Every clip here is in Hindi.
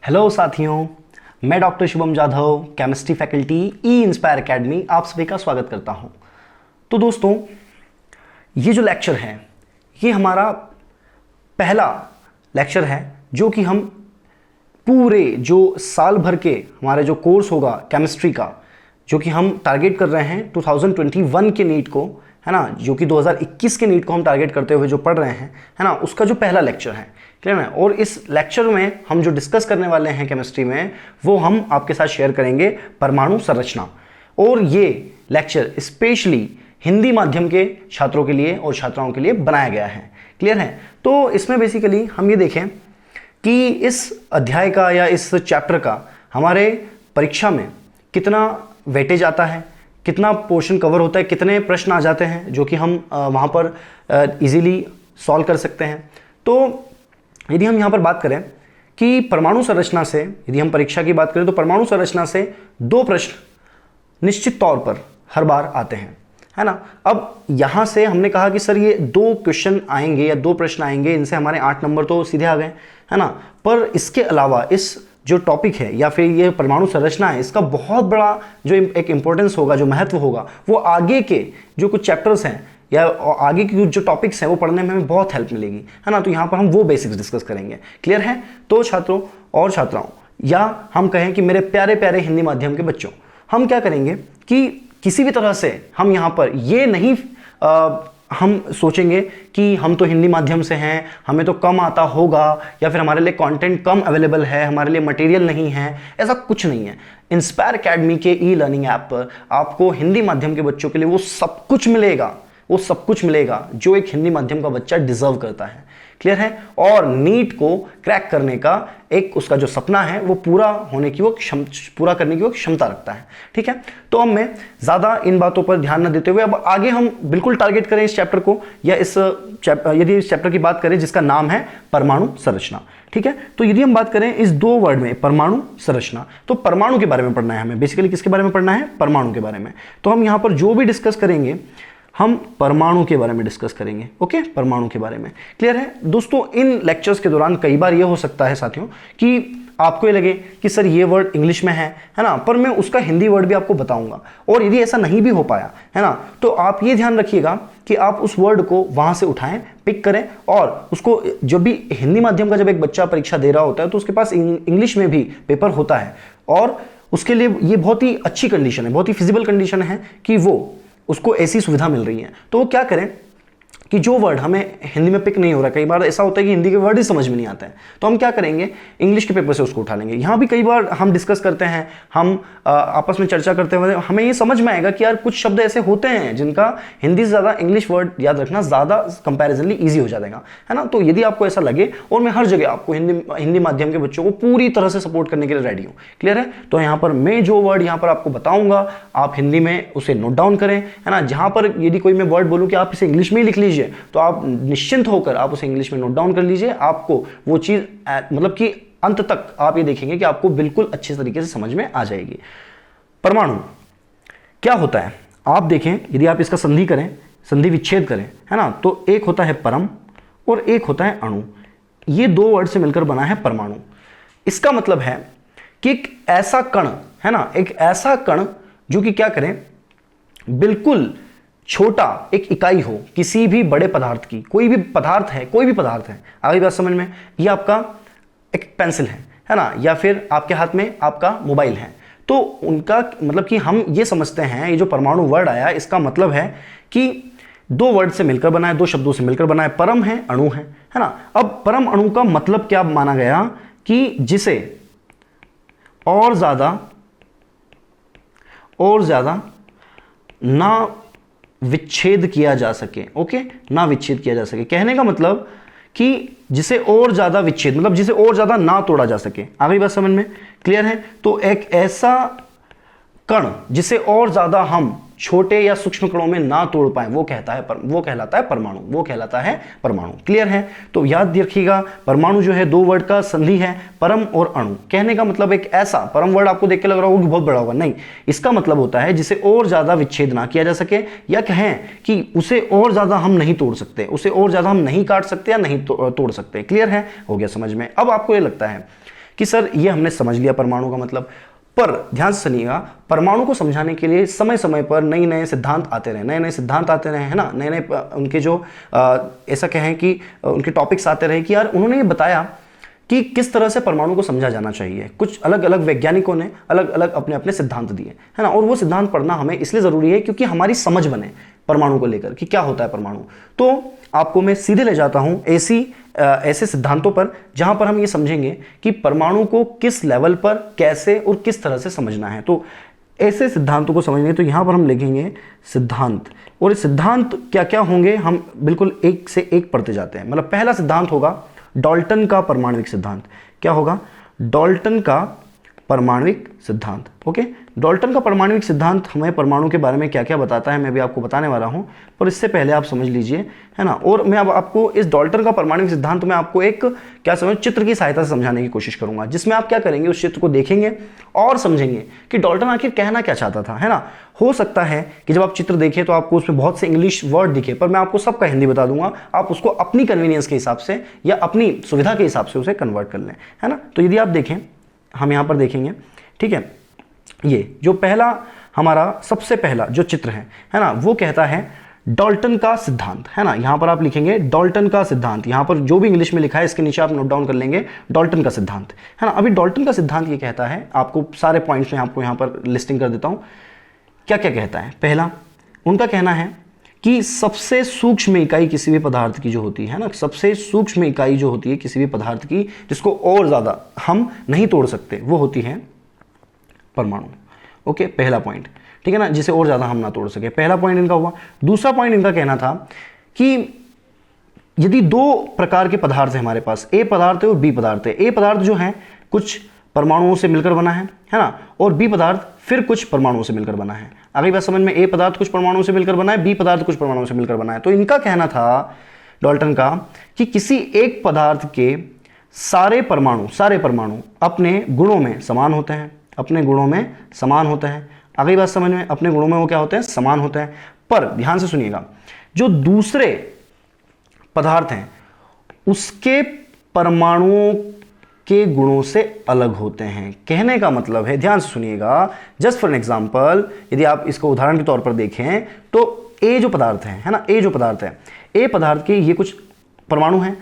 हेलो साथियों, मैं doctor Shubham Jadhav, chemistry faculty E inspire academy आप सभी का स्वागत करता हूं। तो दोस्तों, ये जो लेक्चर है ये हमारा पहला लेक्चर है जो कि हम पूरे जो साल भर के हमारे जो कोर्स होगा केमिस्ट्री का, जो कि हम टारगेट कर रहे हैं 2021 के नीट को, है ना, जो कि 2021 के नीट को हम टारगेट करते हुए जो पढ़ रहे हैं, है ना, उसका जो पहला लेक्चर है, क्लियर है। और इस लेक्चर में हम जो डिस्कस करने वाले हैं केमिस्ट्री में, वो हम आपके साथ शेयर करेंगे परमाणु संरचना। और ये लेक्चर स्पेशली हिंदी माध्यम के छात्रों के लिए और छात्राओं के लिए बनाया गया है, क्लियर है। तो इसमें बेसिकली हम ये देखें कि इस अध्याय का या इस चैप्टर का हमारे परीक्षा में कितना वेटेज आता है, कितना पोर्शन कवर होता है, कितने प्रश्न आ जाते हैं जो कि हम वहाँ पर इजीली सॉल्व कर सकते हैं। तो यदि हम यहाँ पर बात करें कि परमाणु संरचना से, यदि हम परीक्षा की बात करें तो परमाणु संरचना से 2 प्रश्न निश्चित तौर पर हर बार आते हैं, है ना। अब यहाँ से हमने कहा कि सर ये 2 क्वेश्चन आएंगे या 2 प्रश्न आएंगे, इनसे हमारे 8 नंबर तो सीधे आ गए, है ना। पर इसके अलावा इस जो टॉपिक है या फिर ये परमाणु संरचना है, इसका बहुत बड़ा जो एक इंपॉर्टेंस होगा, जो महत्व होगा, वो आगे के जो कुछ चैप्टर्स हैं या आगे की जो टॉपिक्स हैं वो पढ़ने में हमें बहुत हेल्प मिलेगी, है ना। तो यहाँ पर हम वो बेसिक्स डिस्कस करेंगे, क्लियर है। तो छात्रों और छात्राओं, या हम कहें कि मेरे प्यारे प्यारे हिंदी माध्यम के बच्चों, हम क्या करेंगे कि किसी भी तरह से हम यहाँ पर ये नहीं हम सोचेंगे कि हम तो हिंदी माध्यम से हैं, हमें तो कम आता होगा, या फिर हमारे लिए कंटेंट कम अवेलेबल है, हमारे लिए मटेरियल नहीं है। ऐसा कुछ नहीं है। इंस्पायर एकेडमी के ई लर्निंग ऐप पर आपको हिंदी माध्यम के बच्चों के लिए वो सब कुछ मिलेगा, वो सब कुछ मिलेगा जो एक हिंदी माध्यम का बच्चा डिजर्व करता है, क्लियर है। और नीट को क्रैक करने का एक उसका जो सपना है वो पूरा होने की, वो पूरा करने की वो क्षमता रखता है, ठीक है। तो अब मैं ज़्यादा इन बातों पर ध्यान न देते हुए अब आगे हम बिल्कुल टारगेट करें इस चैप्टर को, या यदि इस चैप्टर की बात करें जिसका नाम है परमाणु संरचना, ठीक है। तो यदि हम बात करें इस 2 वर्ड में परमाणु संरचना, तो परमाणु के बारे में पढ़ना है हमें। बेसिकली किसके बारे में पढ़ना है? परमाणु के बारे में। तो हम यहाँ पर जो भी डिस्कस करेंगे हम परमाणु के बारे में डिस्कस करेंगे, ओके, परमाणु के बारे में, क्लियर है दोस्तों। इन लेक्चर्स के दौरान कई बार ये हो सकता है साथियों कि आपको ये लगे कि सर ये वर्ड इंग्लिश में है ना, पर मैं उसका हिंदी वर्ड भी आपको बताऊंगा। और यदि ऐसा नहीं भी हो पाया, है ना, तो आप ये ध्यान रखिएगा कि आप उस वर्ड को वहां से उठाएं, पिक करें, और उसको जब भी हिंदी माध्यम का जब एक बच्चा परीक्षा दे रहा होता है तो उसके पास इंग्लिश में भी पेपर होता है, और उसके लिए ये बहुत ही अच्छी कंडीशन है, बहुत ही फिजिबल कंडीशन है कि वो उसको ऐसी सुविधा मिल रही है। तो वो क्या करें कि जो वर्ड हमें हिंदी में पिक नहीं हो रहा, कई बार ऐसा होता है कि हिंदी के वर्ड ही समझ में नहीं आते हैं, तो हम क्या करेंगे, इंग्लिश के पेपर से उसको उठा लेंगे। यहाँ भी कई बार हम डिस्कस करते हैं, हम आपस में चर्चा करते हुए हमें ये समझ में आएगा कि यार कुछ शब्द ऐसे होते हैं जिनका हिंदी से ज़्यादा इंग्लिश वर्ड याद रखना ज़्यादा कंपैरिजनली ईजी हो जाएगा, है ना। तो यदि आपको ऐसा लगे, और मैं हर जगह आपको हिंदी माध्यम के बच्चों को पूरी तरह से सपोर्ट करने के लिए रेडी हूँ, क्लियर है। तो यहाँ पर मैं जो वर्ड यहाँ पर आपको बताऊँगा, आप हिंदी में उसे नोट डाउन करें, है ना। जहाँ पर यदि कोई मैं वर्ड बोलूँ कि आप इसे इंग्लिश में ही लिख लीजिए, तो आप निश्चिंत होकर आप उसे इंग्लिश में नोट डाउन कर लीजिए। आपको वो चीज मतलब कि अंत तक आप ये देखेंगे कि आपको बिल्कुल अच्छे तरीके से समझ में आ जाएगी। परमाणु क्या होता है आप देखें, यदि आप इसका संधि करें, संधि विच्छेद करें, है ना, तो एक होता है परम और एक होता है अणु। ये 2 वर्ड से मिलकर बना है परमाणु। इसका मतलब है कि एक ऐसा कण, है ना, एक ऐसा कण जो कि क्या करें, बिल्कुल छोटा एक इकाई हो किसी भी बड़े पदार्थ की। कोई भी पदार्थ है, कोई भी पदार्थ है, आगे बात समझ में। ये आपका एक पेंसिल है ना, या फिर आपके हाथ में आपका मोबाइल है। तो उनका मतलब कि हम ये समझते हैं, ये जो परमाणु वर्ड आया इसका मतलब है कि 2 वर्ड से मिलकर बना है, 2 शब्दों से मिलकर बना है, परम है, अणु है ना। अब परम अणु का मतलब क्या माना गया कि जिसे और ज्यादा ना विच्छेद किया जा सके, ओके, ना विच्छेद किया जा सके। कहने का मतलब कि जिसे और ज्यादा विच्छेद, मतलब जिसे और ज्यादा ना तोड़ा जा सके। आ गई बात समझ में, क्लियर है। तो एक ऐसा कण जिसे और ज्यादा हम छोटे या सूक्ष्म कणों में ना तोड़ पाए, वो कहलाता है परमाणु, वो कहलाता है परमाणु, क्लियर है। तो याद रखिएगा, परमाणु जो है 2 वर्ड का संधि है, परम और अणु। कहने का मतलब एक ऐसा, परम वर्ड आपको देख के लग रहा होगा कि बहुत बड़ा होगा, नहीं, इसका मतलब होता है जिसे और ज्यादा विच्छेद ना किया जा सके, या कहें कि उसे और ज्यादा हम नहीं तोड़ सकते, उसे और ज्यादा हम नहीं काट सकते या नहीं तोड़ सकते, क्लियर है, हो गया समझ में। अब आपको ये लगता है कि सर ये हमने समझ लिया परमाणु का मतलब, पर ध्यान से सुनिएगा, परमाणु को समझाने के लिए समय समय पर नए नए सिद्धांत आते रहे, नए नए सिद्धांत आते रहे, है ना, नए नए उनके जो ऐसा कहें कि उनके टॉपिक्स आते रहे कि यार उन्होंने ये बताया कि किस तरह से परमाणु को समझा जाना चाहिए। कुछ अलग अलग वैज्ञानिकों ने अलग अलग अपने अपने सिद्धांत दिए, है ना, और वो सिद्धांत पढ़ना हमें इसलिए ज़रूरी है क्योंकि हमारी समझ बने परमाणु को लेकर कि क्या होता है परमाणु। तो आपको मैं सीधे ले जाता हूँ ऐसे सिद्धांतों पर जहां पर हम ये समझेंगे कि परमाणु को किस लेवल पर कैसे और किस तरह से समझना है। तो ऐसे सिद्धांतों को समझेंगे तो यहां पर हम लिखेंगे सिद्धांत, और सिद्धांत क्या क्या होंगे हम बिल्कुल एक से एक पढ़ते जाते हैं। मतलब पहला सिद्धांत होगा डाल्टन का परमाणविक सिद्धांत। क्या होगा? डाल्टन का परमाणविक सिद्धांत। ओके, डाल्टन का परमाणविक सिद्धांत हमें परमाणु के बारे में क्या क्या बताता है मैं भी आपको बताने वाला हूं, पर इससे पहले आप समझ लीजिए, है ना। और मैं अब आपको इस डाल्टन का परमाणविक सिद्धांत में आपको एक क्या समझ चित्र की सहायता से समझाने की कोशिश करूंगा, जिसमें आप क्या करेंगे, उस चित्र को देखेंगे और समझेंगे कि डाल्टन आखिर कहना क्या चाहता था, है ना। हो सकता है कि जब आप चित्र देखें तो आपको उसमें बहुत से इंग्लिश वर्ड दिखे, पर मैं आपको सबका हिंदी बता दूंगा, आप उसको अपनी कन्वीनियंस के हिसाब से या अपनी सुविधा के हिसाब से उसे कन्वर्ट कर लें, है ना। तो यदि आप देखें, हम यहाँ पर देखेंगे, ठीक है, ये जो पहला हमारा सबसे पहला जो चित्र है ना, वो कहता है डाल्टन का सिद्धांत, है ना। यहां पर आप लिखेंगे डाल्टन का सिद्धांत, यहां पर जो भी इंग्लिश में लिखा है इसके नीचे आप नोट डाउन कर लेंगे डाल्टन का सिद्धांत, है ना। अभी डाल्टन का सिद्धांत ये कहता है, आपको सारे पॉइंट्स में आपको यहां पर लिस्टिंग कर देता हूं, क्या क्या कहता है। पहला उनका कहना है कि सबसे सूक्ष्म इकाई किसी भी पदार्थ की जो होती है ना, सबसे सूक्ष्म इकाई जो होती है किसी भी पदार्थ की, जिसको और ज्यादा हम नहीं तोड़ सकते, वो होती है परमाणु। ओके, पहला पॉइंट, ठीक है ना, जिसे और ज्यादा हम ना तोड़ सके, पहला पॉइंट इनका हुआ। दूसरा पॉइंट इनका कहना था कि यदि दो प्रकार के पदार्थ है हमारे पास, ए पदार्थ है और बी पदार्थ है। ए पदार्थ जो है कुछ परमाणुओं से मिलकर बना है ना, और बी पदार्थ फिर कुछ परमाणुओं से मिलकर बना है। अगली बात समझ में, ए पदार्थ कुछ परमाणुओं से मिलकर बना है, बी पदार्थ कुछ परमाणुओं से मिलकर बना है। तो इनका कहना था डाल्टन का कि किसी एक पदार्थ के सारे परमाणु अपने गुणों में समान होते हैं, अपने गुणों में समान होते हैं। अगली बात समझ में, अपने गुणों में वो क्या होते हैं, समान होते हैं। पर ध्यान से सुनिएगा, जो दूसरे पदार्थ हैं उसके परमाणुओं के गुणों से अलग होते हैं। कहने का मतलब है, ध्यान से सुनिएगा, जस्ट फॉर एन एग्जांपल, यदि आप इसको उदाहरण के तौर पर देखें तो ए जो पदार्थ है ना, ए जो पदार्थ है, ए पदार्थ के ये कुछ परमाणु हैं,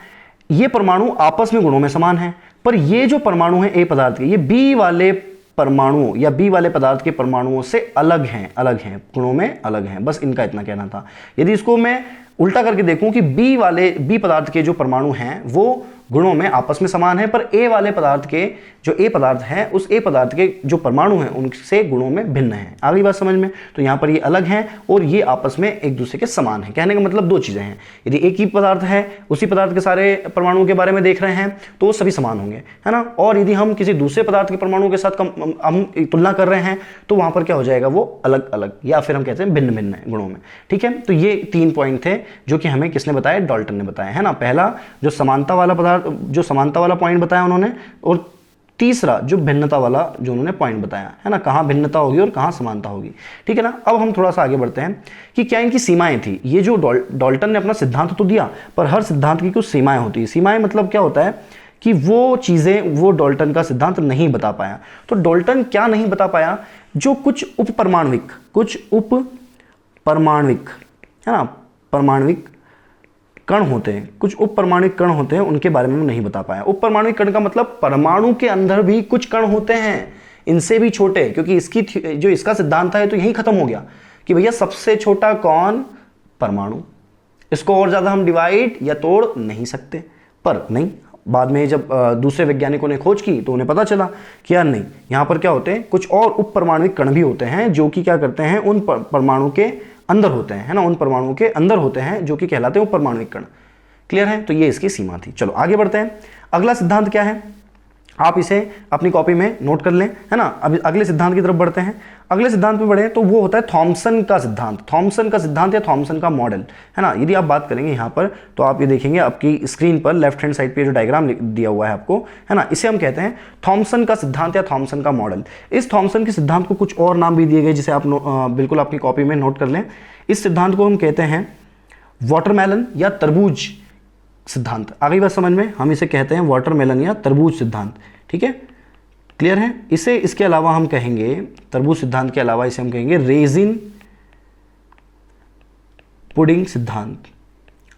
ये परमाणु आपस में गुणों में समान हैं, पर ये जो परमाणु है ए पदार्थ के, ये बी वाले परमाणुओं या बी वाले पदार्थ के परमाणुओं से अलग हैं, गुणों में अलग हैं। बस इनका इतना कहना था। यदि इसको मैं उल्टा करके देखूं कि बी पदार्थ के जो परमाणु हैं वो गुणों में आपस में समान है, पर ए वाले पदार्थ के जो ए पदार्थ है, उस ए पदार्थ के जो परमाणु हैं उनसे गुणों में भिन्न हैं। आगे बात समझ में, तो यहां पर ये अलग हैं और ये आपस में एक दूसरे के समान हैं। कहने का मतलब दो चीजें हैं, यदि एक ही पदार्थ है, उसी पदार्थ के सारे परमाणुओं के बारे में देख रहे हैं तो वो सभी समान होंगे, है ना। और यदि हम किसी दूसरे पदार्थ के परमाणुओं के साथ हम तुलना कर रहे हैं तो वहां पर क्या हो जाएगा, वो अलग अलग, या फिर हम कहते हैं भिन्न भिन्न गुणों में, ठीक है। तो ये 3 पॉइंट थे जो कि हमें किसने बताया, डाल्टन ने बताया, है ना। पहला जो समानता वाला पॉइंट बताया उन्होंने, और तीसरा जो भिन्नता वाला जो उन्होंने पॉइंट बताया, है ना, कहां भिन्नता होगी और कहां समानता होगी, ठीक है ना। अब हम थोड़ा सा आगे बढ़ते हैं कि क्या इनकी सीमाएं थी। ये जो डाल्टन ने अपना सिद्धांत तो दिया, पर हर सिद्धांत की कुछ सीमाएं होती है। सीमाएं मतलब क्या होता है कि वो चीजें वो डाल्टन का सिद्धांत नहीं बता पाया। तो डाल्टन क्या नहीं बता पाया, जो कुछ उप परमाणविक है ना, परमाणविक कण होते हैं, कुछ उप परमाणुक कण होते हैं, उनके बारे में नहीं बता पाया। उप परमाणुक कण का मतलब परमाणु के अंदर भी कुछ कण होते हैं, इनसे भी छोटे, क्योंकि इसका सिद्धांत था तो यही खत्म हो गया कि भैया सबसे छोटा कौन, परमाणु, इसको और ज्यादा हम डिवाइड या तोड़ नहीं सकते। पर नहीं, बाद में जब दूसरे वैज्ञानिकों ने खोज की तो उन्हें पता चला कि यार नहीं, यहां पर क्या होते हैं, कुछ और उप परमाणुक कण भी होते हैं जो कि क्या करते हैं, उन परमाणु के अंदर होते हैं, है ना, उन परमाणुओं के अंदर होते हैं जो कि कहलाते हैं परमाणुक कण। क्लियर है, तो ये इसकी सीमा थी। चलो आगे बढ़ते हैं। अगला सिद्धांत क्या है, आप इसे अपनी कॉपी में नोट कर लें, है ना। अभी अगले सिद्धांत की तरफ बढ़ते हैं। अगले सिद्धांत में बढ़े तो वो होता है थॉमसन का सिद्धांत। थॉमसन का सिद्धांत या थॉमसन का मॉडल, है ना। यदि आप बात करेंगे यहाँ पर तो आप ये देखेंगे आपकी स्क्रीन पर लेफ्ट हैंड साइड पे जो डायग्राम दिया हुआ है आपको, है ना, इसे हम कहते हैं थॉमसन का सिद्धांत या थॉमसन का मॉडल। इस थॉमसन के सिद्धांत को कुछ और नाम भी दिए गए, जिसे आप बिल्कुल अपनी कॉपी में नोट कर लें। इस सिद्धांत को हम कहते हैं वाटरमेलन या तरबूज सिद्धांत। आगे बात समझ में, हम इसे कहते हैं वाटरमेलन या तरबूज सिद्धांत, ठीक है। क्लियर है? इसे इसके अलावा हम कहेंगे, तरबूज सिद्धांत के अलावा इसे हम कहेंगे रेजिन पुडिंग सिद्धांत।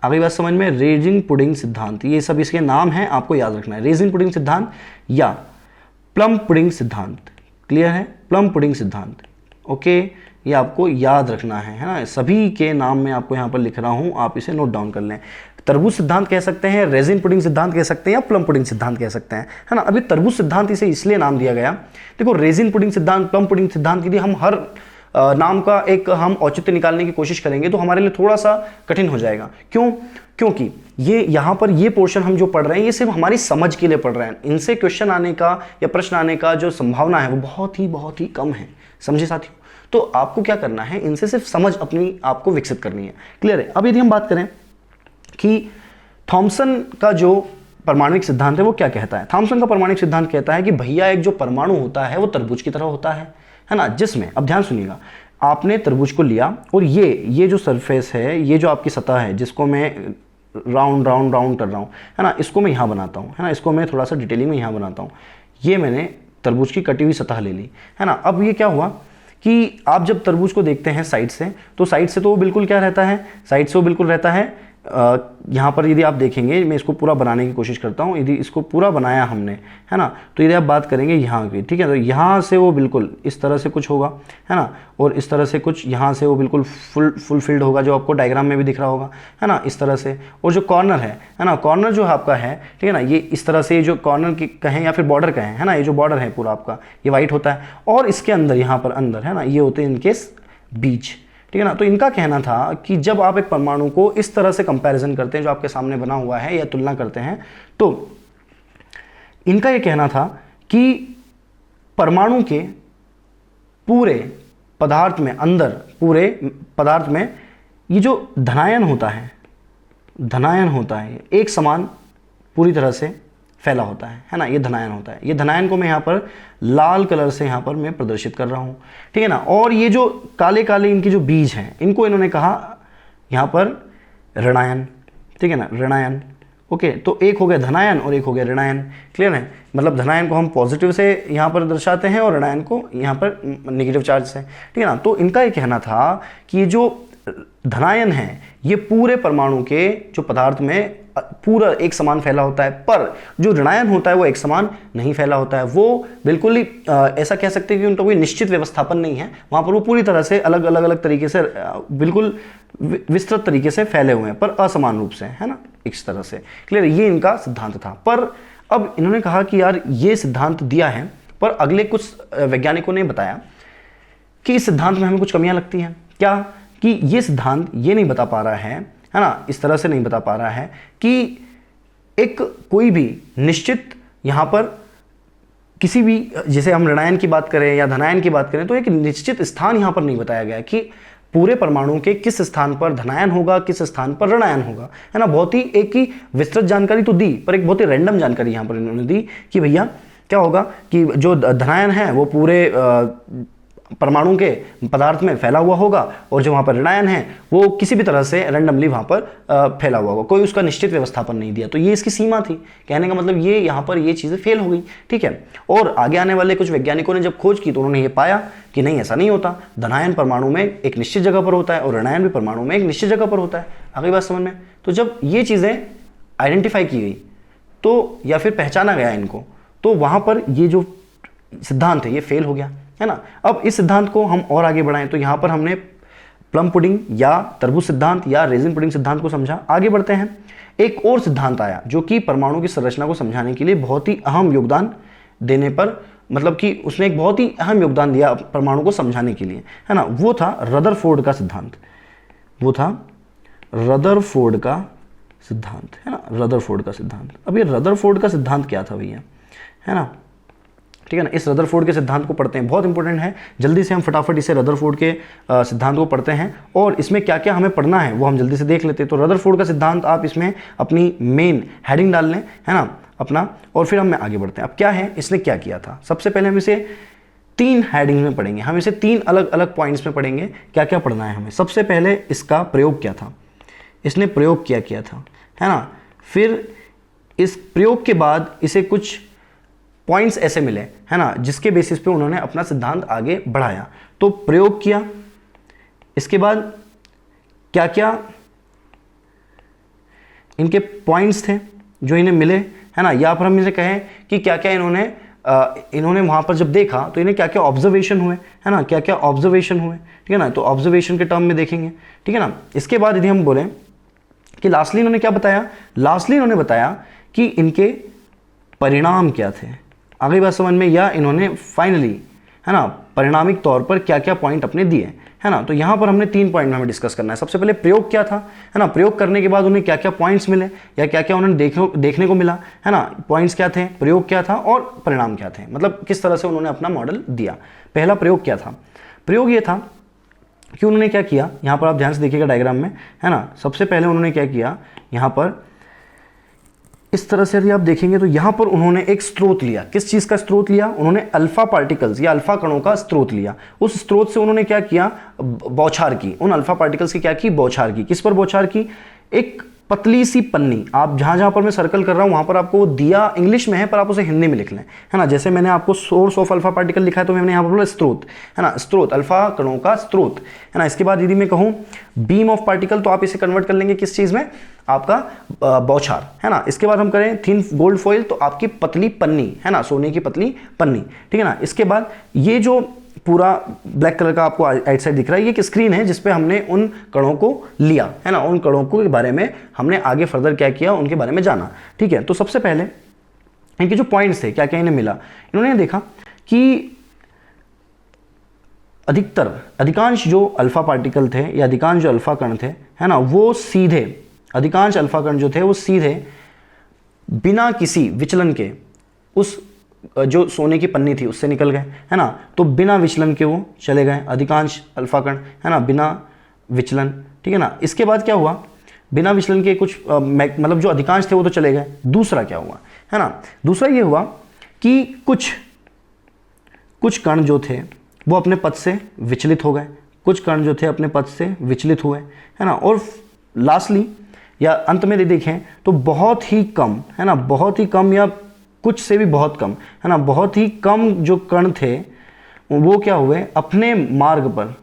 आ गई बात समझ में? रेजिन पुडिंग सिद्धांत, ये सब इसके नाम हैं, आपको याद रखना है। रेजिन पुडिंग सिद्धांत या प्लम पुडिंग सिद्धांत। क्लियर है? प्लम पुडिंग सिद्धांत, ओके, ये आपको याद रखना है ना? सभी के नाम मैं आपको यहाँ पर लिख रहा हूँ, आप इसे नोट डाउन कर लें। तरबूज सिद्धांत कह सकते हैं, रेजिन पुडिंग सिद्धांत कह सकते हैं, या प्लम पुडिंग सिद्धांत कह सकते हैं, है ना? अभी तरबूज सिद्धांत इसे इसलिए नाम दिया गया, देखो रेजिन पुडिंग सिद्धांत, प्लम पुडिंग सिद्धांत के लिए हम हर नाम का एक हम औचित्य निकालने की कोशिश करेंगे तो हमारे लिए थोड़ा सा कठिन हो जाएगा। क्यों? क्योंकि ये यहाँ पर ये पोर्शन हम जो पढ़ रहे हैं ये सिर्फ हमारी समझ के लिए पढ़ रहे हैं, इनसे क्वेश्चन आने का या प्रश्न आने का जो संभावना है वो बहुत ही कम है। समझे साथियों? तो आपको क्या करना है, इनसे सिर्फ समझ अपनी आपको विकसित करनी है। क्लियर है? अब यदि हम बात करें कि थॉमसन का जो परमाणुिक सिद्धांत है वो क्या कहता है। थॉमसन का परमाणुिक सिद्धांत कहता है कि भैया एक जो परमाणु होता है वो तरबूज की तरह होता है ना? जिसमें, अब ध्यान सुनिएगा, आपने तरबूज को लिया और ये जो सरफेस है, ये जो आपकी सतह है जिसको मैं राउंड कर रहा हूँ, है ना, इसको मैं यहाँ बनाता हूँ, है ना, इसको मैं थोड़ा सा डिटेलिंग में यहाँ बनाता हूँ। ये मैंने तरबूज की कटी हुई सतह ले ली, है ना। अब ये क्या हुआ कि आप जब तरबूज को देखते हैं साइड से, तो साइड से तो वो बिल्कुल क्या रहता है, साइड से वो बिल्कुल रहता है यहाँ पर यदि आप देखेंगे, मैं इसको पूरा बनाने की कोशिश करता हूँ, यदि इसको पूरा बनाया हमने, है ना, तो यदि आप बात करेंगे यहाँ की, ठीक है, तो यहाँ से वो बिल्कुल इस तरह से कुछ होगा, है ना, और इस तरह से कुछ यहाँ से वो बिल्कुल फुलफिल्ड होगा, जो आपको डायग्राम में भी दिख रहा होगा, है ना, इस तरह से। और जो कॉर्नर है ना, कॉर्नर जो आपका है, ठीक है ना, ये इस तरह से जो कॉर्नर की कहें या फिर बॉर्डर कहें, है ना, ये जो बॉर्डर है पूरा आपका ये वाइट होता है, और इसके अंदर यहाँ पर अंदर, है ना, ये होते हैं इनके बीज, ठीक है ना। तो इनका कहना था कि जब आप एक परमाणु को इस तरह से कंपैरिजन करते हैं जो आपके सामने बना हुआ है या तुलना करते हैं, तो इनका यह कहना था कि परमाणु के पूरे पदार्थ में, अंदर पूरे पदार्थ में ये जो धनायन होता है एक समान पूरी तरह से फैला होता है ना, ये धनायन होता है। ये धनायन को मैं यहाँ पर लाल कलर से यहाँ पर मैं प्रदर्शित कर रहा हूँ, ठीक है ना। और ये जो काले काले इनके जो बीज हैं, इनको इन्होंने कहा यहाँ पर ऋणायन, ठीक है ना, ऋणायन, ओके। तो एक हो गया धनायन और एक हो गया ऋणायन, क्लियर है। मतलब धनायन को हम पॉजिटिव से यहाँ पर दर्शाते हैं और ऋणायन को यहाँ पर नेगेटिव चार्ज से, ठीक है ना। तो इनका ये कहना था कि ये जो धनायन है ये पूरे परमाणु के जो पदार्थ में पूरा एक समान फैला होता है, पर जो ऋणायन होता है वो एक समान नहीं फैला होता है। वो बिल्कुल ही ऐसा कह सकते हैं कि उनका कोई निश्चित व्यवस्थापन नहीं है, वहां पर वो पूरी तरह से अलग अलग तरीके से बिल्कुल विस्तृत तरीके से फैले हुए हैं, पर असमान रूप से, है ना, इस तरह से। क्लियर? ये इनका सिद्धांत था। पर अब इन्होंने कहा कि यार ये सिद्धांत दिया है, पर अगले कुछ वैज्ञानिकों ने बताया कि इस सिद्धांत में हमें कुछ कमियां लगती हैं। क्या? कि ये सिद्धांत ये नहीं बता पा रहा है ना, इस तरह से नहीं बता पा रहा है कि एक कोई भी निश्चित यहाँ पर किसी भी, जैसे हम ऋणायन की बात करें या धनायन की बात करें, तो एक निश्चित स्थान यहाँ पर नहीं बताया गया कि पूरे परमाणु के किस स्थान पर धनायन होगा, किस स्थान पर ऋणायन होगा, है ना। बहुत ही एक ही विस्तृत जानकारी तो दी, पर एक बहुत ही रैंडम जानकारी यहाँ पर इन्होंने दी कि भैया क्या होगा कि जो धनायन है वो पूरे परमाणु के पदार्थ में फैला हुआ होगा, और जो वहाँ पर ऋणायन है वो किसी भी तरह से रैंडमली वहाँ पर फैला हुआ होगा, कोई उसका निश्चित व्यवस्थापन नहीं दिया। तो ये इसकी सीमा थी, कहने का मतलब ये यहाँ पर ये चीज़ें फेल हो गई, ठीक है। और आगे आने वाले कुछ वैज्ञानिकों ने जब खोज की तो उन्होंने ये पाया कि नहीं, ऐसा नहीं होता, धनायन परमाणु में एक निश्चित जगह पर होता है और ऋणायन भी परमाणु में एक निश्चित जगह पर होता है। आगे बात समझ में? तो जब ये चीज़ें आइडेंटिफाई की गई तो, या फिर पहचाना गया इनको, तो वहाँ पर ये जो सिद्धांत है ये फेल हो गया, है ना। अब इस सिद्धांत को हम और आगे बढ़ाएं तो यहाँ पर हमने प्लम पुडिंग या तरबूज सिद्धांत या रेजिन पुडिंग सिद्धांत को समझा। आगे बढ़ते हैं, एक और सिद्धांत आया जो कि परमाणु की संरचना को समझाने के लिए बहुत ही अहम योगदान देने पर, मतलब कि उसने एक बहुत ही अहम योगदान दिया परमाणु को समझाने के लिए, है ना। वो था रदरफोर्ड का सिद्धांत, वो था रदरफोर्ड का सिद्धांत, है ना, रदरफोर्ड का सिद्धांत। अब ये रदरफोर्ड का सिद्धांत क्या था भैया, है ना, ठीक है ना। इस रदरफोर्ड के सिद्धांत को पढ़ते हैं, बहुत इंपॉर्टेंट है। जल्दी से हम फटाफट इसे रदरफोर्ड के सिद्धांत को पढ़ते हैं, और इसमें क्या क्या हमें पढ़ना है वो हम जल्दी से देख लेते हैं। तो रदरफोर्ड का सिद्धांत आप इसमें अपनी मेन हेडिंग डाल लें, है ना, अपना, और फिर हम आगे बढ़ते हैं। अब क्या है, इसने क्या किया था, सबसे पहले हम इसे 3 हेडिंग में पढ़ेंगे, हम इसे 3 अलग अलग पॉइंट्स में पढ़ेंगे, क्या क्या पढ़ना है हमें। सबसे पहले इसका प्रयोग क्या था, इसने प्रयोग क्या किया था, है ना। फिर इस प्रयोग के बाद इसे कुछ पॉइंट्स ऐसे मिले, है ना, जिसके बेसिस पे उन्होंने अपना सिद्धांत आगे बढ़ाया। तो प्रयोग किया, इसके बाद क्या क्या इनके पॉइंट्स थे जो इन्हें मिले, है ना, या फिर हम इसे कहें कि क्या क्या इन्होंने वहां पर जब देखा तो इन्हें क्या क्या ऑब्जर्वेशन हुए, है ना, क्या क्या ऑब्जर्वेशन हुए, ठीक है ना, तो ऑब्जर्वेशन के टर्म में देखेंगे, ठीक है ना। इसके बाद यदि हम बोलें कि लास्टली इन्होंने क्या बताया, लास्टली इन्होंने बताया कि इनके परिणाम क्या थे, आगे बात समझ में, या इन्होंने फाइनली, है ना, परिणामिक तौर पर क्या क्या पॉइंट अपने दिए, है ना। तो यहां पर हमने 3 पॉइंट हमें डिस्कस करना है। सबसे पहले प्रयोग क्या था, है ना, प्रयोग करने के बाद उन्हें क्या क्या पॉइंट्स मिले या क्या क्या उन्होंने देखने को मिला, है ना, पॉइंट्स क्या थे, प्रयोग क्या था और परिणाम क्या थे, मतलब किस तरह से उन्होंने अपना मॉडल दिया। पहला प्रयोग क्या था, प्रयोग ये था कि उन्होंने क्या किया, यहां पर आप ध्यान से देखिएगा डायग्राम में, है ना, सबसे पहले उन्होंने क्या किया, यहां पर इस तरह से यदि आप देखेंगे तो यहां पर उन्होंने एक स्रोत लिया। किस चीज का स्रोत लिया, उन्होंने अल्फा पार्टिकल्स या अल्फा कणों का स्रोत लिया। उस स्रोत से उन्होंने क्या किया, बौछार की, उन अल्फा पार्टिकल्स की क्या की, बौछार की। किस पर बौछार की, एक पतली सी पन्नी, आप जहां जहां पर मैं सर्कल कर रहा हूं वहां पर आपको वो दिया इंग्लिश में है, पर आप उसे हिंदी में लिख लें, है ना। जैसे मैंने आपको सोर्स ऑफ अल्फा पार्टिकल लिखा है तो मैंने यहां पर बोला स्रोत, है ना, स्रोत, अल्फा कणों का स्रोत, है ना। इसके बाद यदि मैं कहूं बीम ऑफ पार्टिकल तो आप इसे कन्वर्ट कर लेंगे किस चीज में, आपका बौछार, है ना। इसके बाद हम करें थिन गोल्ड फॉइल तो आपकी पतली पन्नी, है ना, सोने की पतली पन्नी, ठीक है ना। इसके बाद ये जो पूरा ब्लैक कलर का आपको राइट साइड दिख रहा है, ये एक स्क्रीन है जिसपे हमने उन कणों को लिया, है ना, उन कणों के बारे में हमने आगे फर्दर क्या किया, उनके बारे में जाना, ठीक है। तो सबसे पहले इनके जो पॉइंट्स थे, क्या क्या इन्हें मिला, इन्होंने देखा कि अधिकांश जो अल्फा पार्टिकल थे या अधिकांश जो अल्फा कण थे, है ना, वो सीधे, अधिकांश अल्फा कण जो थे वो सीधे बिना किसी विचलन के उस जो सोने की पन्नी थी उससे निकल गए, है ना। तो बिना विचलन के वो चले गए अधिकांश अल्फा कण, है ना, बिना विचलन, ठीक है ना। इसके बाद क्या हुआ, बिना विचलन के कुछ मतलब जो अधिकांश थे वो तो चले गए। दूसरा क्या हुआ, है ना, दूसरा ये हुआ कि कुछ कण जो थे वो अपने पथ से विचलित हो गए, कुछ कण जो थे अपने पथ से विचलित हुए, है ना। और लास्टली या अंत में देखें तो बहुत ही कम, है ना, बहुत ही कम या कुछ से भी बहुत कम, है ना, बहुत ही कम जो कण थे वो क्या हुए, अपने मार्ग पर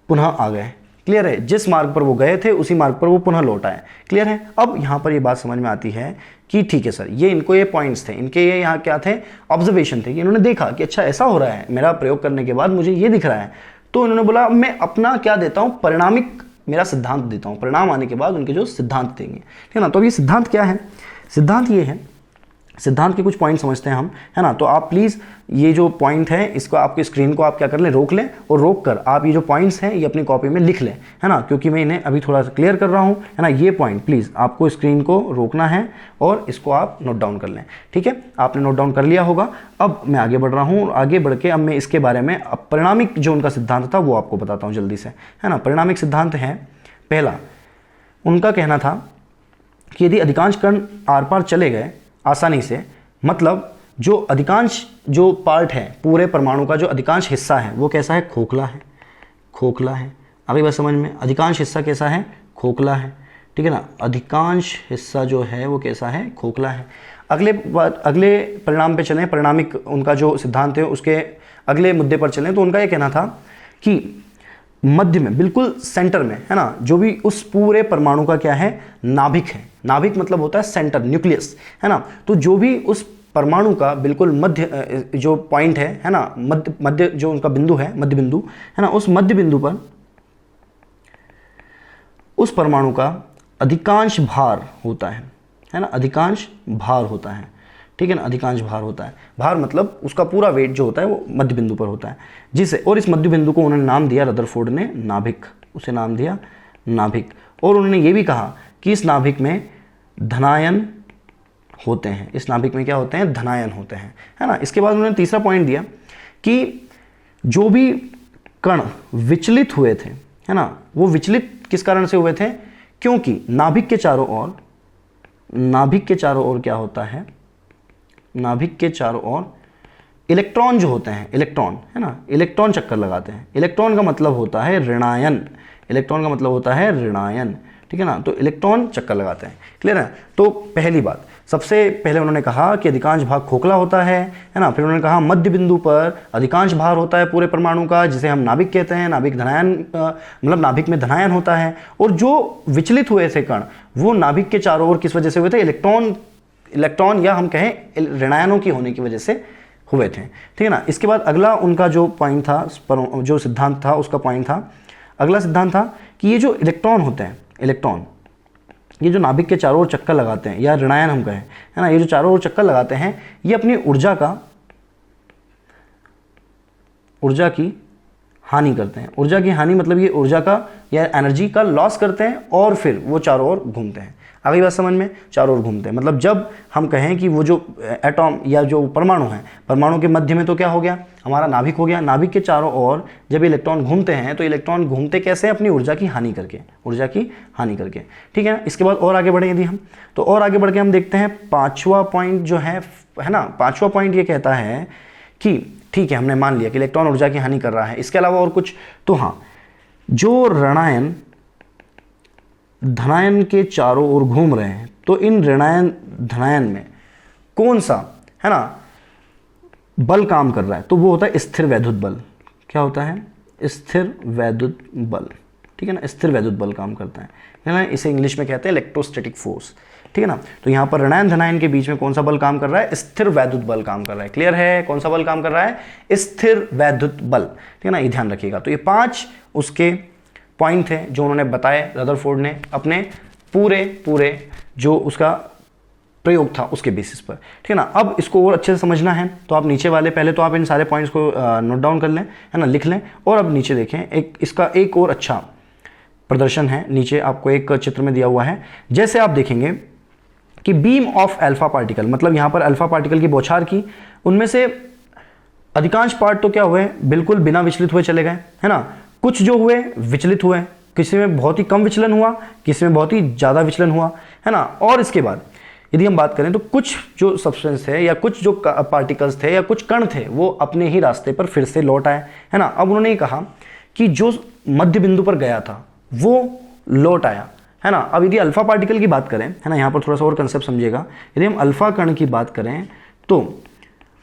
पुनः आ गए। क्लियर है, जिस मार्ग पर वो गए थे उसी मार्ग पर वो पुनः लौट आए। क्लियर है। अब यहां पर ये बात समझ में आती है कि ठीक है सर, ये पॉइंट्स थे, इनके ये यहाँ क्या थे, ऑब्जर्वेशन थे, इन्होंने देखा कि अच्छा ऐसा हो रहा है, मेरा प्रयोग करने के बाद मुझे ये दिख रहा है, तो इन्होंने बोला मैं अपना क्या देता हूं, परिणामिक मेरा सिद्धांत देता हूं, परिणाम आने के बाद उनके जो सिद्धांत देंगे, ठीक है ना। तो अब ये सिद्धांत क्या है, सिद्धांत ये है, सिद्धांत के कुछ पॉइंट समझते हैं हम, है ना। तो आप प्लीज़ ये जो पॉइंट है इसको आपके स्क्रीन को आप क्या कर लें, रोक लें, और रोक कर आप ये जो पॉइंट्स हैं ये अपनी कॉपी में लिख लें, है ना, क्योंकि मैं इन्हें अभी थोड़ा सा क्लियर कर रहा हूँ, है ना। ये पॉइंट प्लीज़ आपको स्क्रीन को रोकना है और इसको आप नोट डाउन कर लें, ठीक है। आपने नोट डाउन कर लिया होगा। अब मैं आगे बढ़ रहा हूँ और आगे बढ़ के अब मैं इसके बारे में अब परिणामिक जो उनका सिद्धांत था वो आपको बताता हूँ जल्दी से, है ना। परिणामिक सिद्धांत है, पहला उनका कहना था कि यदि अधिकांश कण आर पार चले गए आसानी से, मतलब जो अधिकांश जो पार्ट है पूरे परमाणु का, जो अधिकांश हिस्सा है वो कैसा है, खोखला है, खोखला है। अभी बात समझ में, अधिकांश हिस्सा कैसा है, खोखला है, ठीक है ना। अधिकांश हिस्सा जो है वो कैसा है, खोखला है। अगले परिणाम पे चलें, परिणामिक उनका जो सिद्धांत है उसके अगले मुद्दे पर चलें, तो उनका ये कहना था कि मध्य में, बिल्कुल सेंटर में, है ना, जो भी उस पूरे परमाणु का क्या है, नाभिक है। नाभिक मतलब होता है सेंटर, न्यूक्लियस, है ना। तो जो भी उस परमाणु का बिल्कुल मध्य जो पॉइंट है ना, मध्य जो उनका बिंदु है, मध्य बिंदु, है ना, उस मध्य बिंदु पर उस परमाणु का अधिकांश भार होता है ना, अधिकांश भार होता है, ठीक है ना, अधिकांश भार होता है। भार मतलब उसका पूरा वेट जो होता है वो मध्य बिंदु पर होता है, जिसे, और इस मध्य बिंदु को उन्होंने नाम दिया, रदरफोर्ड ने नाभिक, उसे नाम दिया नाभिक। और उन्होंने ये भी कहा कि इस नाभिक में धनायन होते हैं, इस नाभिक में क्या होते हैं, धनायन होते हैं, है ना। इसके बाद उन्होंने तीसरा पॉइंट दिया कि जो भी कण विचलित हुए थे, है ना, वो विचलित किस कारण से हुए थे, क्योंकि नाभिक के चारों ओर, नाभिक के चारों ओर क्या होता है, नाभिक के चारों ओर इलेक्ट्रॉन जो होते हैं, इलेक्ट्रॉन, है ना, इलेक्ट्रॉन चक्कर लगाते हैं। इलेक्ट्रॉन का मतलब होता है ऋणायन, इलेक्ट्रॉन का मतलब होता है ऋणायन, ठीक है ना। तो इलेक्ट्रॉन चक्कर लगाते हैं। क्लियर है। तो पहली बात, सबसे पहले उन्होंने कहा कि अधिकांश भाग खोखला होता है ना। फिर उन्होंने कहा मध्य बिंदु पर अधिकांश भार होता है पूरे परमाणु का, जिसे हम नाभिक कहते हैं। नाभिक धनायन मतलब नाभिक में धनायन होता है। और जो विचलित हुए थे कण वो नाभिक के चारों ओर किस वजह से हुए थे? इलेक्ट्रॉन या हम कहें ऋणायनों की होने की वजह से हुए थे, ठीक है ना। इसके बाद अगला उनका जो पॉइंट था, जो सिद्धांत था, उसका पॉइंट था, अगला सिद्धांत था कि ये जो इलेक्ट्रॉन होते हैं, इलेक्ट्रॉन ये जो नाभिक के चारों ओर चक्कर लगाते हैं या ऋणायन हम कहें, है ना, ये जो चारों ओर चक्कर लगाते हैं ये अपनी ऊर्जा की हानि करते हैं। ऊर्जा की हानि मतलब ये ऊर्जा का या एनर्जी का लॉस करते हैं और फिर वो चारों ओर घूमते हैं। आगे बात समझ में, चारों ओर घूमते हैं मतलब जब हम कहें कि वो जो एटॉम या जो परमाणु है, परमाणु के मध्य में तो क्या हो गया? हमारा नाभिक हो गया। नाभिक के चारों ओर जब इलेक्ट्रॉन घूमते हैं तो इलेक्ट्रॉन घूमते कैसे? अपनी ऊर्जा की हानि करके, ऊर्जा की हानि करके, ठीक है ना। इसके बाद और आगे बढ़े यदि हम, तो और आगे बढ़ के हम देखते हैं पांचवा पॉइंट जो है ना, पांचवा पॉइंट ये कहता है कि ठीक है, हमने मान लिया कि इलेक्ट्रॉन ऊर्जा की हानि कर रहा है, इसके अलावा और कुछ? तो हाँ, जो ऋणायन धनायन के चारों ओर घूम रहे हैं तो इन ऋणायन धनायन में कौन सा, है ना, बल काम कर रहा है? तो वो होता है स्थिर वैद्युत बल। क्या होता है? स्थिर वैद्युत बल, ठीक है ना। स्थिर वैद्युत बल काम करता है ना, इसे इंग्लिश में कहते हैं इलेक्ट्रोस्टैटिक फोर्स, ठीक है ना। तो यहाँ पर ऋणायन धनायन के बीच में कौन सा बल काम कर रहा है? स्थिर वैद्युत बल काम कर रहा है। क्लियर है? कौन सा बल काम कर रहा है? स्थिर वैद्युत बल, ठीक है ना, ये ध्यान रखिएगा। तो ये 5 उसके पॉइंट थे जो उन्होंने बताए रदरफोर्ड ने अपने पूरे जो उसका प्रयोग था उसके बेसिस पर, ठीक है ना। अब इसको और अच्छे से समझना है तो आप नीचे वाले, पहले तो आप इन सारे पॉइंट्स को नोट डाउन कर लें, है ना, लिख लें। और अब नीचे देखें, इसका एक और अच्छा प्रदर्शन है। नीचे आपको एक चित्र में दिया हुआ है। जैसे आप देखेंगे कि बीम ऑफ अल्फा पार्टिकल, मतलब यहाँ पर अल्फा पार्टिकल की बौछार की, उनमें से अधिकांश पार्ट तो क्या हुए? बिल्कुल बिना विचलित हुए चले गए, है ना। कुछ जो हुए विचलित हुए, किसी में बहुत ही कम विचलन हुआ, किसी में बहुत ही ज़्यादा विचलन हुआ, है ना। और इसके बाद यदि हम बात करें तो कुछ जो सब्सटेंस थे या कुछ जो पार्टिकल्स थे या कुछ कण थे वो अपने ही रास्ते पर फिर से लौट आए, है ना। अब उन्होंने कहा कि जो मध्य बिंदु पर गया था वो लौट आया, है ना। अब यदि अल्फा पार्टिकल की बात करें, है ना, यहाँ पर थोड़ा सा और कंसेप्ट समझिएगा। यदि हम अल्फा कण की बात करें तो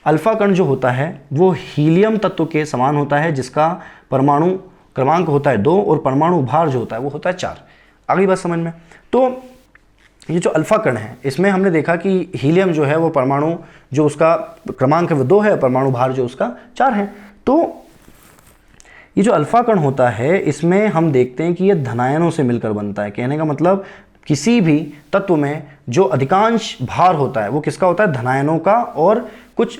अल्फा कण जो होता है वो हीलियम तत्व के समान होता है, जिसका परमाणु क्रमांक होता है 2 और परमाणु भार जो होता है वो होता है 4। अगली बात समझ में, तो ये जो अल्फा कण है इसमें हमने देखा कि हीलियम जो है वो परमाणु जो उसका क्रमांक है वो 2 है, परमाणु भार जो उसका 4 है। तो ये जो अल्फा कण होता है इसमें हम देखते हैं कि ये धनायनों से मिलकर बनता है। कहने का मतलब किसी भी तत्व में जो अधिकांश भार होता है वो किसका होता है? धनायनों का। और कुछ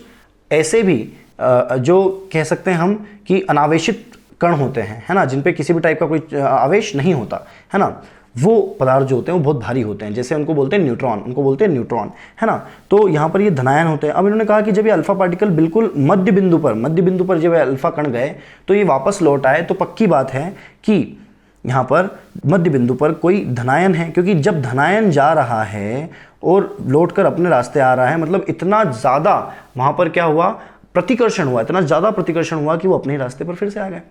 ऐसे भी जो कह सकते हैं हम कि अनावेशित कण होते हैं, है ना, जिन पे किसी भी टाइप का कोई आवेश नहीं होता, है ना, वो पदार्थ जो होते हैं वो बहुत भारी होते हैं, जैसे उनको बोलते हैं न्यूट्रॉन, है ना। तो यहाँ पर ये धनायन होते हैं। अब इन्होंने कहा कि जब ये अल्फा पार्टिकल बिल्कुल मध्य बिंदु पर जब अल्फा कण गए तो ये वापस लौट आए, तो पक्की बात है कि यहाँ पर मध्य बिंदु पर कोई धनायन है, क्योंकि जब धनायन जा रहा है और लौटकर अपने रास्ते आ रहा है, मतलब इतना ज़्यादा वहाँ पर क्या हुआ? प्रतिकर्षण हुआ, इतना ज़्यादा प्रतिकर्षण हुआ कि वो अपने रास्ते पर फिर से आ गए।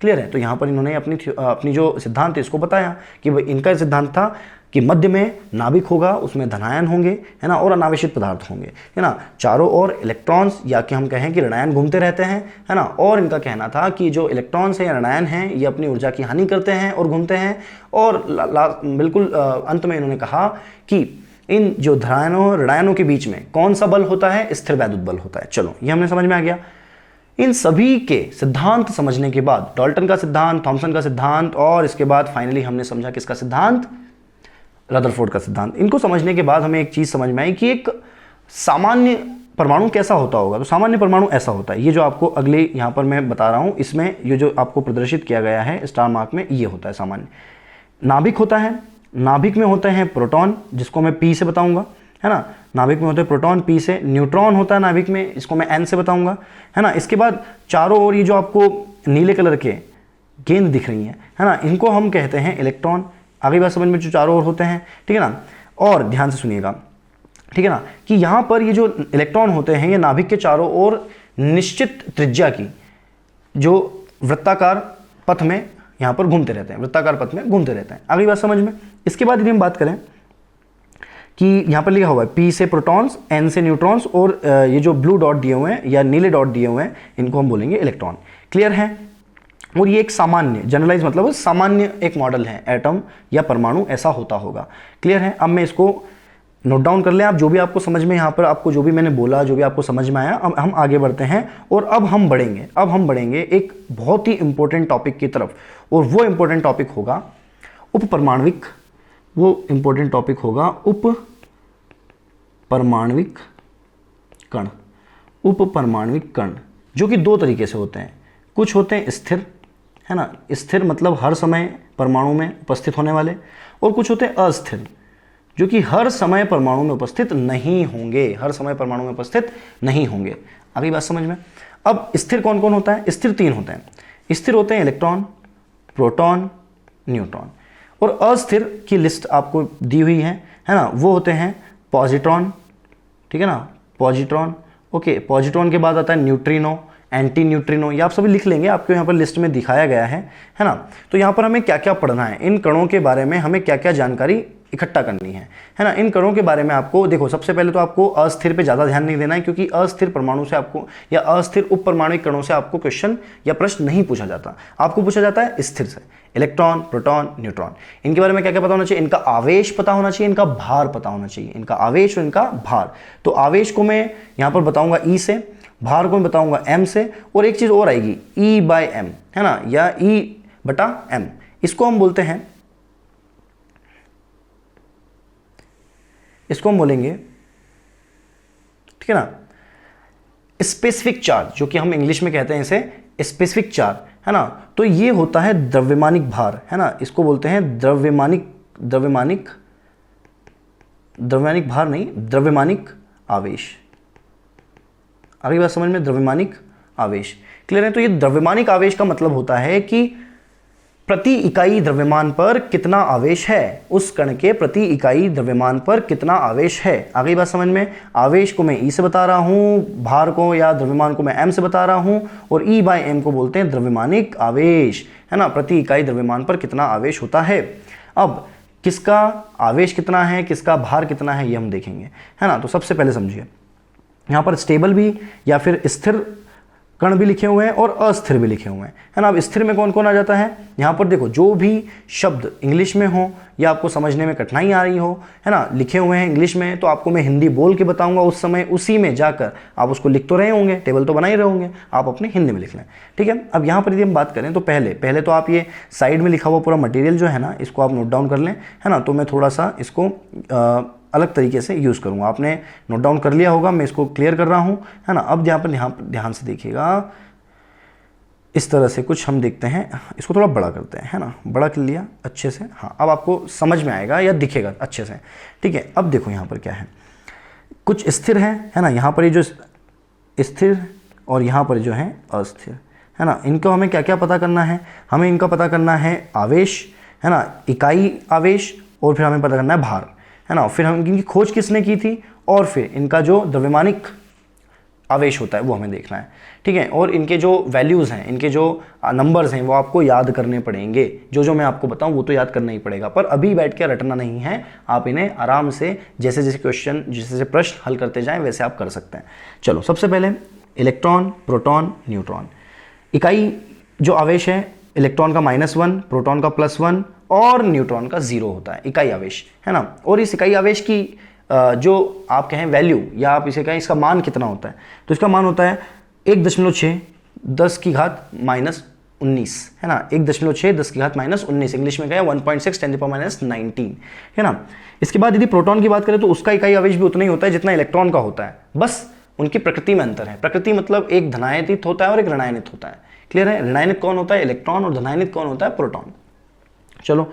क्लियर है? तो यहाँ पर इन्होंने अपनी जो सिद्धांत है इसको बताया कि इनका सिद्धांत था कि मध्य में नाभिक होगा, उसमें धनायन होंगे, है ना, और अनावेशित पदार्थ होंगे, है ना। चारों ओर इलेक्ट्रॉन्स या कि हम कहें कि ऋणायन घूमते रहते हैं, है ना। और इनका कहना था कि जो इलेक्ट्रॉन्स हैं या ऋणायन हैं ये अपनी ऊर्जा की हानि करते हैं और घूमते हैं। और बिल्कुल अंत में इन्होंने कहा कि इन जो धनायनों ऋणायनों के बीच में कौन सा बल होता है? स्थिर वैद्युत बल होता है। चलो, ये हमने समझ में आ गया। इन सभी के सिद्धांत समझने के बाद, डाल्टन का सिद्धांत, थॉमसन का सिद्धांत, और इसके बाद फाइनली हमने समझा किसका सिद्धांत? रदरफोर्ड का सिद्धांत। इनको समझने के बाद हमें एक चीज समझ में आई कि एक सामान्य परमाणु कैसा होता होगा। तो सामान्य परमाणु ऐसा होता है, ये जो आपको अगले यहाँ पर मैं बता रहा हूँ, इसमें ये जो आपको प्रदर्शित किया गया है स्टार मार्क में, ये होता है सामान्य। नाभिक होता है, नाभिक में होते हैं प्रोटॉन, जिसको मैं P से बताऊंगा, है ना। नाभिक में होते हैं प्रोटॉन P से। न्यूट्रॉन होता है नाभिक में, इसको मैं N से बताऊंगा, है ना। इसके बाद चारों ओर ये जो आपको नीले कलर के गेंद दिख रही हैं, है ना, इनको हम कहते हैं इलेक्ट्रॉन। आगे बात समझ में, जो चारों ओर होते हैं, ठीक है ना। और ध्यान से सुनिएगा, ठीक है ना, कि यहाँ पर ये जो इलेक्ट्रॉन होते हैं ये नाभिक के चारों ओर निश्चित त्रिज्या की जो वृत्ताकार पथ में यहाँ पर घूमते रहते हैं, वृत्ताकार पथ में घूमते रहते हैं। अगली बात समझ में। इसके बाद यदि हम बात करें कि यहाँ पर लिखा हुआ है P से प्रोटॉन्स, N से न्यूट्रॉन्स और ये जो ब्लू डॉट दिए हुए हैं या नीले डॉट दिए हुए हैं इनको हम बोलेंगे इलेक्ट्रॉन। क्लियर है? और ये एक सामान्य जनरलाइज मतलब सामान्य एक मॉडल है, एटम या परमाणु ऐसा होता होगा। क्लियर है? अब मैं इसको नोट डाउन कर लें आप, जो भी आपको समझ में यहाँ पर आपको जो भी मैंने बोला, जो भी आपको समझ में आया, अब हम आगे बढ़ते हैं और अब हम बढ़ेंगे एक बहुत ही इंपॉर्टेंट टॉपिक की तरफ, और वो इंपॉर्टेंट टॉपिक होगा उप परमाणविक कण, जो कि दो तरीके से होते हैं। कुछ होते हैं स्थिर, है ना, स्थिर मतलब हर समय परमाणु में उपस्थित होने वाले, और कुछ होते हैं अस्थिर जो कि हर समय परमाणु में उपस्थित नहीं होंगे। अगली बात समझ में? अब स्थिर कौन कौन होता है? स्थिर तीन होते हैं। स्थिर होते हैं इलेक्ट्रॉन, प्रोटॉन, न्यूट्रॉन। और अस्थिर की लिस्ट आपको दी हुई है ना, वो होते हैं पॉजिट्रॉन, ठीक है ना, पॉजिट्रॉन। ओके, पॉजिट्रॉन के बाद आता है न्यूट्रिनो, एंटी न्यूट्रिनो, ये आप सभी लिख लेंगे, आपको यहाँ पर लिस्ट में दिखाया गया है ना। तो यहाँ पर हमें क्या क्या पढ़ना है, इन कणों के बारे में हमें क्या क्या जानकारी इकट्ठा करनी है ना। इन कणों के बारे में आपको देखो, सबसे पहले तो आपको अस्थिर पे ज़्यादा ध्यान नहीं देना है, क्योंकि अस्थिर परमाणु से आपको या अस्थिर उप परमाणु कणों से आपको क्वेश्चन या प्रश्न नहीं पूछा जाता, आपको पूछा जाता है स्थिर से। इलेक्ट्रॉन, प्रोटॉन, न्यूट्रॉन, इनके बारे में क्या क्या पता होना चाहिए? इनका आवेश पता होना चाहिए, इनका भार पता होना चाहिए, इनका आवेश और इनका भार। तो आवेश को मैं यहाँ पर बताऊंगा E से, भार को मैं बताऊंगा M से, और एक चीज़ और आएगी E/m, है ना, या E/m। इसको हम बोलेंगे, ठीक है ना, स्पेसिफिक चार्ज, जो कि हम इंग्लिश में कहते हैं इसे स्पेसिफिक चार्ज, है ना। तो ये होता है द्रव्यमानिक भार, है ना, इसको बोलते हैं द्रव्यमानिक भार नहीं, द्रव्यमानिक आवेश। अगली बात समझ में? द्रव्यमानिक आवेश। क्लियर है? तो ये द्रव्यमानिक आवेश का मतलब होता है कि प्रति इकाई द्रव्यमान पर कितना आवेश है, उस कण के प्रति इकाई द्रव्यमान पर कितना आवेश है। अगली बात समझ में? आवेश को मैं E से बता रहा हूँ, भार को या द्रव्यमान को मैं M से बता रहा हूँ, और E/m को बोलते हैं द्रव्यमानिक आवेश, है ना, प्रति इकाई द्रव्यमान पर कितना आवेश होता है। अब किसका आवेश कितना है, किसका भार कितना है, ये हम देखेंगे, है ना। तो सबसे पहले समझिए, यहाँ पर स्टेबल भी या फिर स्थिर कण भी लिखे हुए हैं और अस्थिर भी लिखे हुए हैं, है ना। अब स्थिर में कौन कौन आ जाता है? यहाँ पर देखो, जो भी शब्द इंग्लिश में हो या आपको समझने में कठिनाई आ रही हो, है ना, लिखे हुए हैं इंग्लिश में, तो आपको मैं हिंदी बोल के बताऊंगा, उस समय उसी में जाकर आप उसको लिख तो रहे होंगे, टेबल तो बना ही रहे होंगे, आप अपने हिंदी में लिख लें, ठीक है। अब यहाँ पर यदि हम बात करें तो पहले तो आप ये साइड में लिखा हुआ पूरा मटेरियल जो है ना, इसको आप नोट डाउन कर लें, है ना। तो मैं थोड़ा सा इसको अलग तरीके से यूज़ करूँगा, आपने नोट डाउन कर लिया होगा, मैं इसको क्लियर कर रहा हूँ, है ना। अब यहाँ पर ध्यान से देखिएगा, इस तरह से कुछ हम देखते हैं, इसको थोड़ा बड़ा करते हैं, है ना, बड़ा कर लिया अच्छे से। हाँ, अब आपको समझ में आएगा या दिखेगा अच्छे से, ठीक है। अब देखो यहाँ पर क्या है, कुछ स्थिर है ना, यहाँ पर ये जो स्थिर और यहाँ पर जो है अस्थिर, है ना। इनको हमें क्या क्या पता करना है? हमें इनका पता करना है आवेश, है ना, इकाई आवेश, और फिर हमें पता करना है भार, है ना। फिर हम इनकी खोज किसने की थी, और फिर इनका जो द्रव्यमानिक आवेश होता है वो हमें देखना है, ठीक है। और इनके जो वैल्यूज़ हैं, इनके जो नंबर्स हैं, वो आपको याद करने पड़ेंगे। जो मैं आपको बताऊं वो तो याद करना ही पड़ेगा, पर अभी बैठ के रटना नहीं है, आप इन्हें आराम से जैसे जैसे क्वेश्चन, जैसे प्रश्न हल करते जाएं वैसे आप कर सकते हैं। चलो, सबसे पहले इलेक्ट्रॉन, प्रोटॉन, न्यूट्रॉन। इकाई जो आवेश है, इलेक्ट्रॉन का -1, प्रोटॉन का +1 और न्यूट्रॉन का 0 होता है, इकाई आवेश, है ना। और इस इकाई आवेश की जो आप कहें वैल्यू, या आप इसे कहें इसका मान कितना होता है, तो इसका मान होता है 1.6 10 की घात -19, है ना, 1.6 10 की घात -19, इंग्लिश में कहें 1.6 10⁻19, है ना। इसके बाद यदि प्रोटॉन की बात करें तो उसका इकाई आवेश भी उतना ही होता है जितना इलेक्ट्रॉन का होता है, बस उनकी प्रकृति में अंतर है। प्रकृति मतलब एक धनायनित होता है और एक ऋणायनित होता है। क्लियर है? ऋणायनित कौन होता है? इलेक्ट्रॉन, और धनायनित कौन होता है? प्रोटॉन। चलो,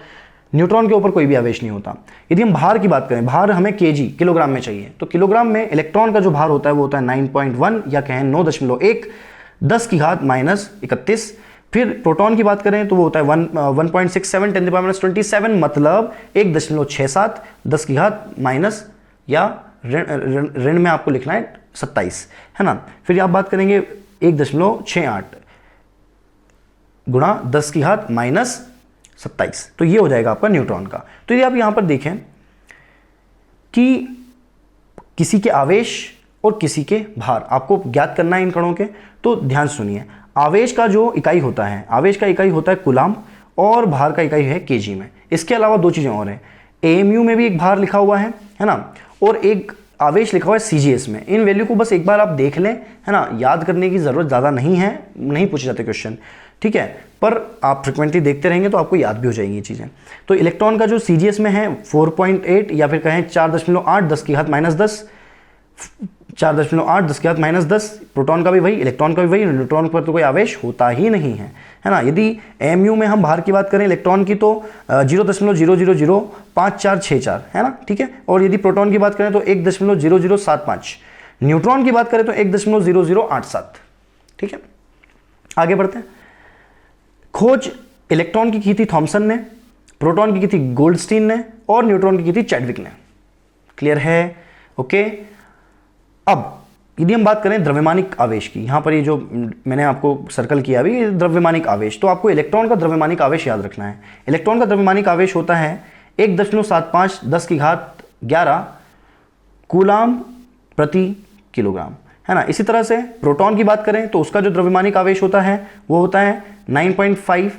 न्यूट्रॉन के ऊपर कोई भी आवेश नहीं होता। यदि हम भार की बात करें, भार हमें केजी, किलोग्राम में चाहिए, तो किलोग्राम में इलेक्ट्रॉन का जो भार होता है वो होता है 9.1 या कहें 9.1 10 की घात -31। फिर प्रोटॉन की बात करें तो वो होता है 1.67 10⁻27, मतलब 1.67 10 की घात माइनस या ऋण में आपको लिखना है 27, है ना। फिर आप बात करेंगे 1.68 गुणा 10 की घात -27, तो ये हो जाएगा आपका न्यूट्रॉन का। तो यदि आप यहाँ पर देखें, कि किसी के आवेश और किसी के भार आपको ज्ञात करना है इन कणों के। तो ध्यान सुनिए, आवेश का जो इकाई होता है, आवेश का इकाई होता है कूलाम और भार का इकाई है केजी में। इसके अलावा दो चीज़ें और हैं, एएमयू में भी एक भार लिखा हुआ है ना, और एक आवेश लिखा हुआ है सीजीएस में। इन वैल्यू को बस एक बार आप देख लें, है ना, याद करने की ज़रूरत ज़्यादा नहीं है, नहीं पूछे जाते क्वेश्चन, ठीक है, पर आप फ्रिक्वेंटली देखते रहेंगे तो आपको याद भी हो जाएंगी ये चीज़ें। तो इलेक्ट्रॉन का जो सीजीएस में है 4.8 या फिर कहें 4.8 10 की घात -10, 4.8 10 की घात -10। प्रोटॉन का भी वही, इलेक्ट्रॉन का भी वही, न्यूट्रॉन पर तो कोई आवेश होता ही नहीं है ना। यदि एमयू में हम भार की बात करें इलेक्ट्रॉन की तो 0.000554 है ना, ठीक है। और यदि प्रोटॉन की बात करें तो 1.0075, न्यूट्रॉन की बात करें तो 1.0087, ठीक है। आगे बढ़ते हैं। खोज इलेक्ट्रॉन की की थी थॉमसन ने, प्रोटॉन की थी गोल्डस्टीन ने, और न्यूट्रॉन की थी चैडविक ने। क्लियर है? ओके। अब यदि हम बात करें द्रव्यमानिक आवेश की, यहां पर ये जो मैंने आपको सर्कल किया अभी, ये द्रव्यमानिक आवेश, तो आपको इलेक्ट्रॉन का द्रव्यमानिक आवेश याद रखना है। इलेक्ट्रॉन का द्रव्यमानिक आवेश होता है 1.75 10 की घात 11 कूलाम प्रति किलोग्राम, है ना। इसी तरह से प्रोटॉन की बात करें तो उसका जो द्रव्यमानिक आवेश होता है वो होता है 9.5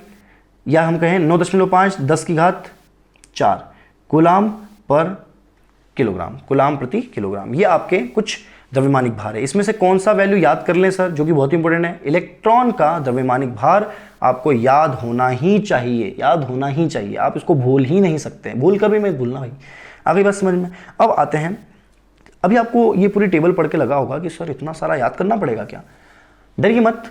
या हम कहें 9.5 10 की घात 4 कूलाम पर किलोग्राम, कूलाम प्रति किलोग्राम। ये आपके कुछ द्रव्यमानिक भार है। इसमें से कौन सा वैल्यू याद कर लें सर, जो कि बहुत इंपॉर्टेंट है, इलेक्ट्रॉन का द्रव्यमानिक भार आपको याद होना ही चाहिए, याद होना ही चाहिए, आप इसको भूल ही नहीं सकते, भूल कर भी मत भूलना भाई। आगे बात समझ में। अब आते हैं, अभी आपको ये पूरी टेबल पढ़ के लगा होगा कि सर इतना सारा याद करना पड़ेगा क्या। डरिए मत,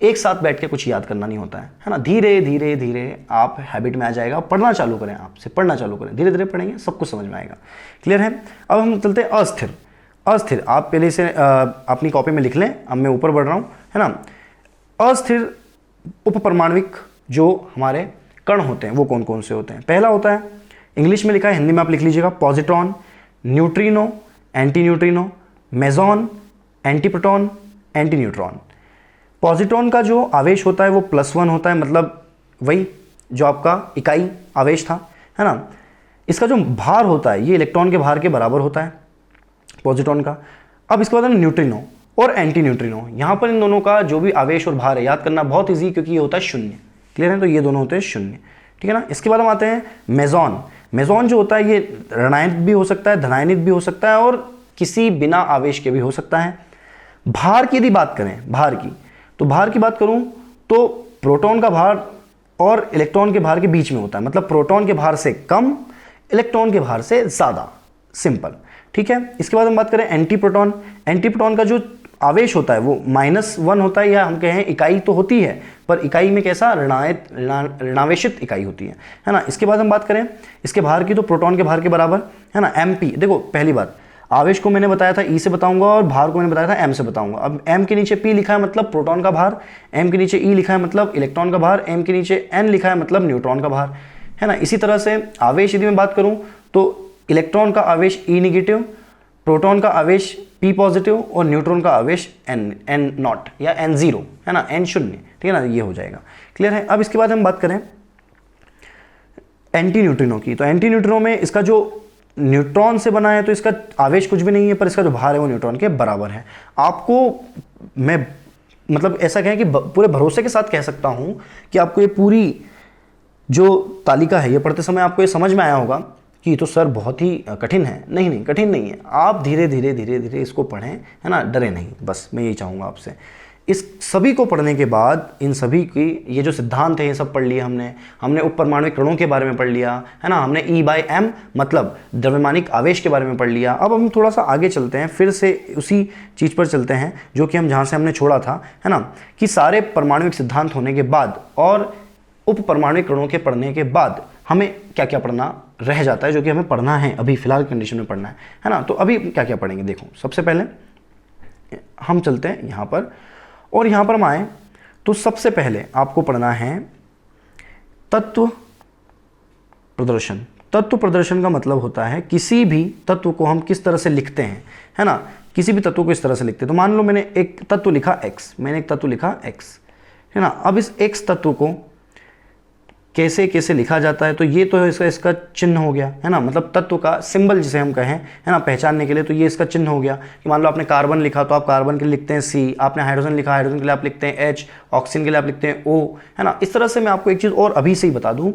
एक साथ बैठ के कुछ याद करना नहीं होता है ना। धीरे धीरे धीरे आप हैबिट में आ जाएगा, पढ़ना चालू करें, आपसे पढ़ना चालू करें, धीरे धीरे पढ़ेंगे सब कुछ समझ में आएगा। क्लियर है? अब हम चलते हैं अस्थिर। अस्थिर आप पहले से अपनी कॉपी में लिख लें, अब मैं ऊपर बढ़ रहा हूँ, है ना। अस्थिर उपपरमाणविक जो हमारे कण होते हैं वो कौन कौन से होते हैं। पहला होता है, इंग्लिश में लिखा है, हिंदी में आप लिख लीजिएगा, positron, neutrino, anti neutrino, meson, antiproton, anti neutron. Positron का जो आवेश होता है वो +1 होता है, मतलब वही जो आपका इकाई आवेश था, है ना। इसका जो भार होता है ये इलेक्ट्रॉन के भार के बराबर होता है पॉजिट्रॉन का। अब इसके बाद न्यूट्रिनो और एंटी न्यूट्रिनो, यहाँ पर इन दोनों का जो भी आवेश और भार है याद करना बहुत ईजी, क्योंकि ये होता है 0। क्लियर है? तो ये दोनों होते हैं 0, ठीक है ना। इसके बाद हम आते हैं मेजॉन। मेजॉन जो होता है ये ऋणायनित भी हो सकता है, धनायनित भी हो सकता है, और किसी बिना आवेश के भी हो सकता है। भार की यदि बात करें, भार की, तो भार की बात करूं तो प्रोटॉन का भार और इलेक्ट्रॉन के भार के बीच में होता है, मतलब प्रोटॉन के भार से कम, इलेक्ट्रॉन के भार से ज़्यादा, सिंपल, ठीक है। इसके बाद हम बात करें एंटीप्रोटॉन। एंटीप्रोटॉन का जो आवेश होता है वो -1 होता है, या हम कहें इकाई तो होती है पर इकाई में कैसा, ऋणावेशित इकाई होती है ना। इसके बाद हम बात करें इसके भार की, तो प्रोटॉन के भार के बराबर, है ना। mp, देखो पहली बात, आवेश को मैंने बताया था E से बताऊंगा और भार को मैंने बताया था M से बताऊंगा। अब M के नीचे P लिखा है मतलब प्रोटॉन का भार, M के नीचे E लिखा है मतलब इलेक्ट्रॉन का भार, M के नीचे N लिखा है मतलब न्यूट्रॉन का भार, है ना। इसी तरह से आवेश यदि मैं बात करूं तो इलेक्ट्रॉन का आवेश E नेगेटिव, प्रोटॉन का आवेश P पॉजिटिव और न्यूट्रॉन का आवेश N नॉट या N0, है ना, N0, ठीक है ना, ये हो जाएगा। क्लियर है? अब इसके बाद हम बात करें एंटी न्यूट्रिनो की, तो एंटी न्यूट्रिनो में इसका जो न्यूट्रॉन से बना है तो इसका आवेश कुछ भी नहीं है, पर इसका जो भार है वो न्यूट्रॉन के बराबर है। आपको मैं मतलब ऐसा कहें कि पूरे भरोसे के साथ कह सकता हूं कि आपको ये पूरी जो तालिका है ये पढ़ते समय आपको ये समझ में आया होगा कि तो सर बहुत ही कठिन है। नहीं, कठिन नहीं है, आप धीरे धीरे धीरे धीरे इसको पढ़ें, है ना, डरे नहीं, बस मैं यही चाहूँगा आपसे। इस सभी को पढ़ने के बाद इन सभी की ये जो सिद्धांत है ये सब पढ़ लिया हमने उपपरमाणुक कणों के बारे में पढ़ लिया, है ना, हमने E/m मतलब द्रव्यमानिक आवेश के बारे में पढ़ लिया। अब हम थोड़ा सा आगे चलते हैं, फिर से उसी चीज़ पर चलते हैं जो कि हम जहाँ से हमने छोड़ा था, है ना, कि सारे परमाणुिक सिद्धांत होने के बाद और उपपरमाणुक कणों के पढ़ने के बाद हमें क्या क्या पढ़ना रह जाता है, जो कि हमें पढ़ना है अभी फिलहाल कंडीशन में पढ़ना है ना। तो अभी क्या क्या पढ़ेंगे, देखो सबसे पहले हम चलते हैं यहाँ पर, और यहाँ पर हम आए तो सबसे पहले आपको पढ़ना है तत्व प्रदर्शन। तत्व प्रदर्शन का मतलब होता है किसी भी तत्व को हम किस तरह से लिखते हैं, है ना, किसी भी तत्व को इस तरह से लिखते हैं। तो मान लो मैंने एक तत्व लिखा x, मैंने एक तत्व लिखा x, है ना। अब इस x तत्व को कैसे कैसे लिखा जाता है। तो ये तो इसका चिन्ह हो गया है ना, मतलब तत्व का सिंबल जिसे हम कहें है ना पहचानने के लिए, तो ये इसका चिन्ह हो गया कि मान लो आपने कार्बन लिखा तो आप कार्बन के लिए लिखते हैं C, आपने हाइड्रोजन लिखा हाइड्रोजन के लिए आप लिखते हैं H, ऑक्सीजन के लिए आप लिखते हैं O, है ना। इस तरह से मैं आपको एक चीज़ और अभी से ही बता दूँ,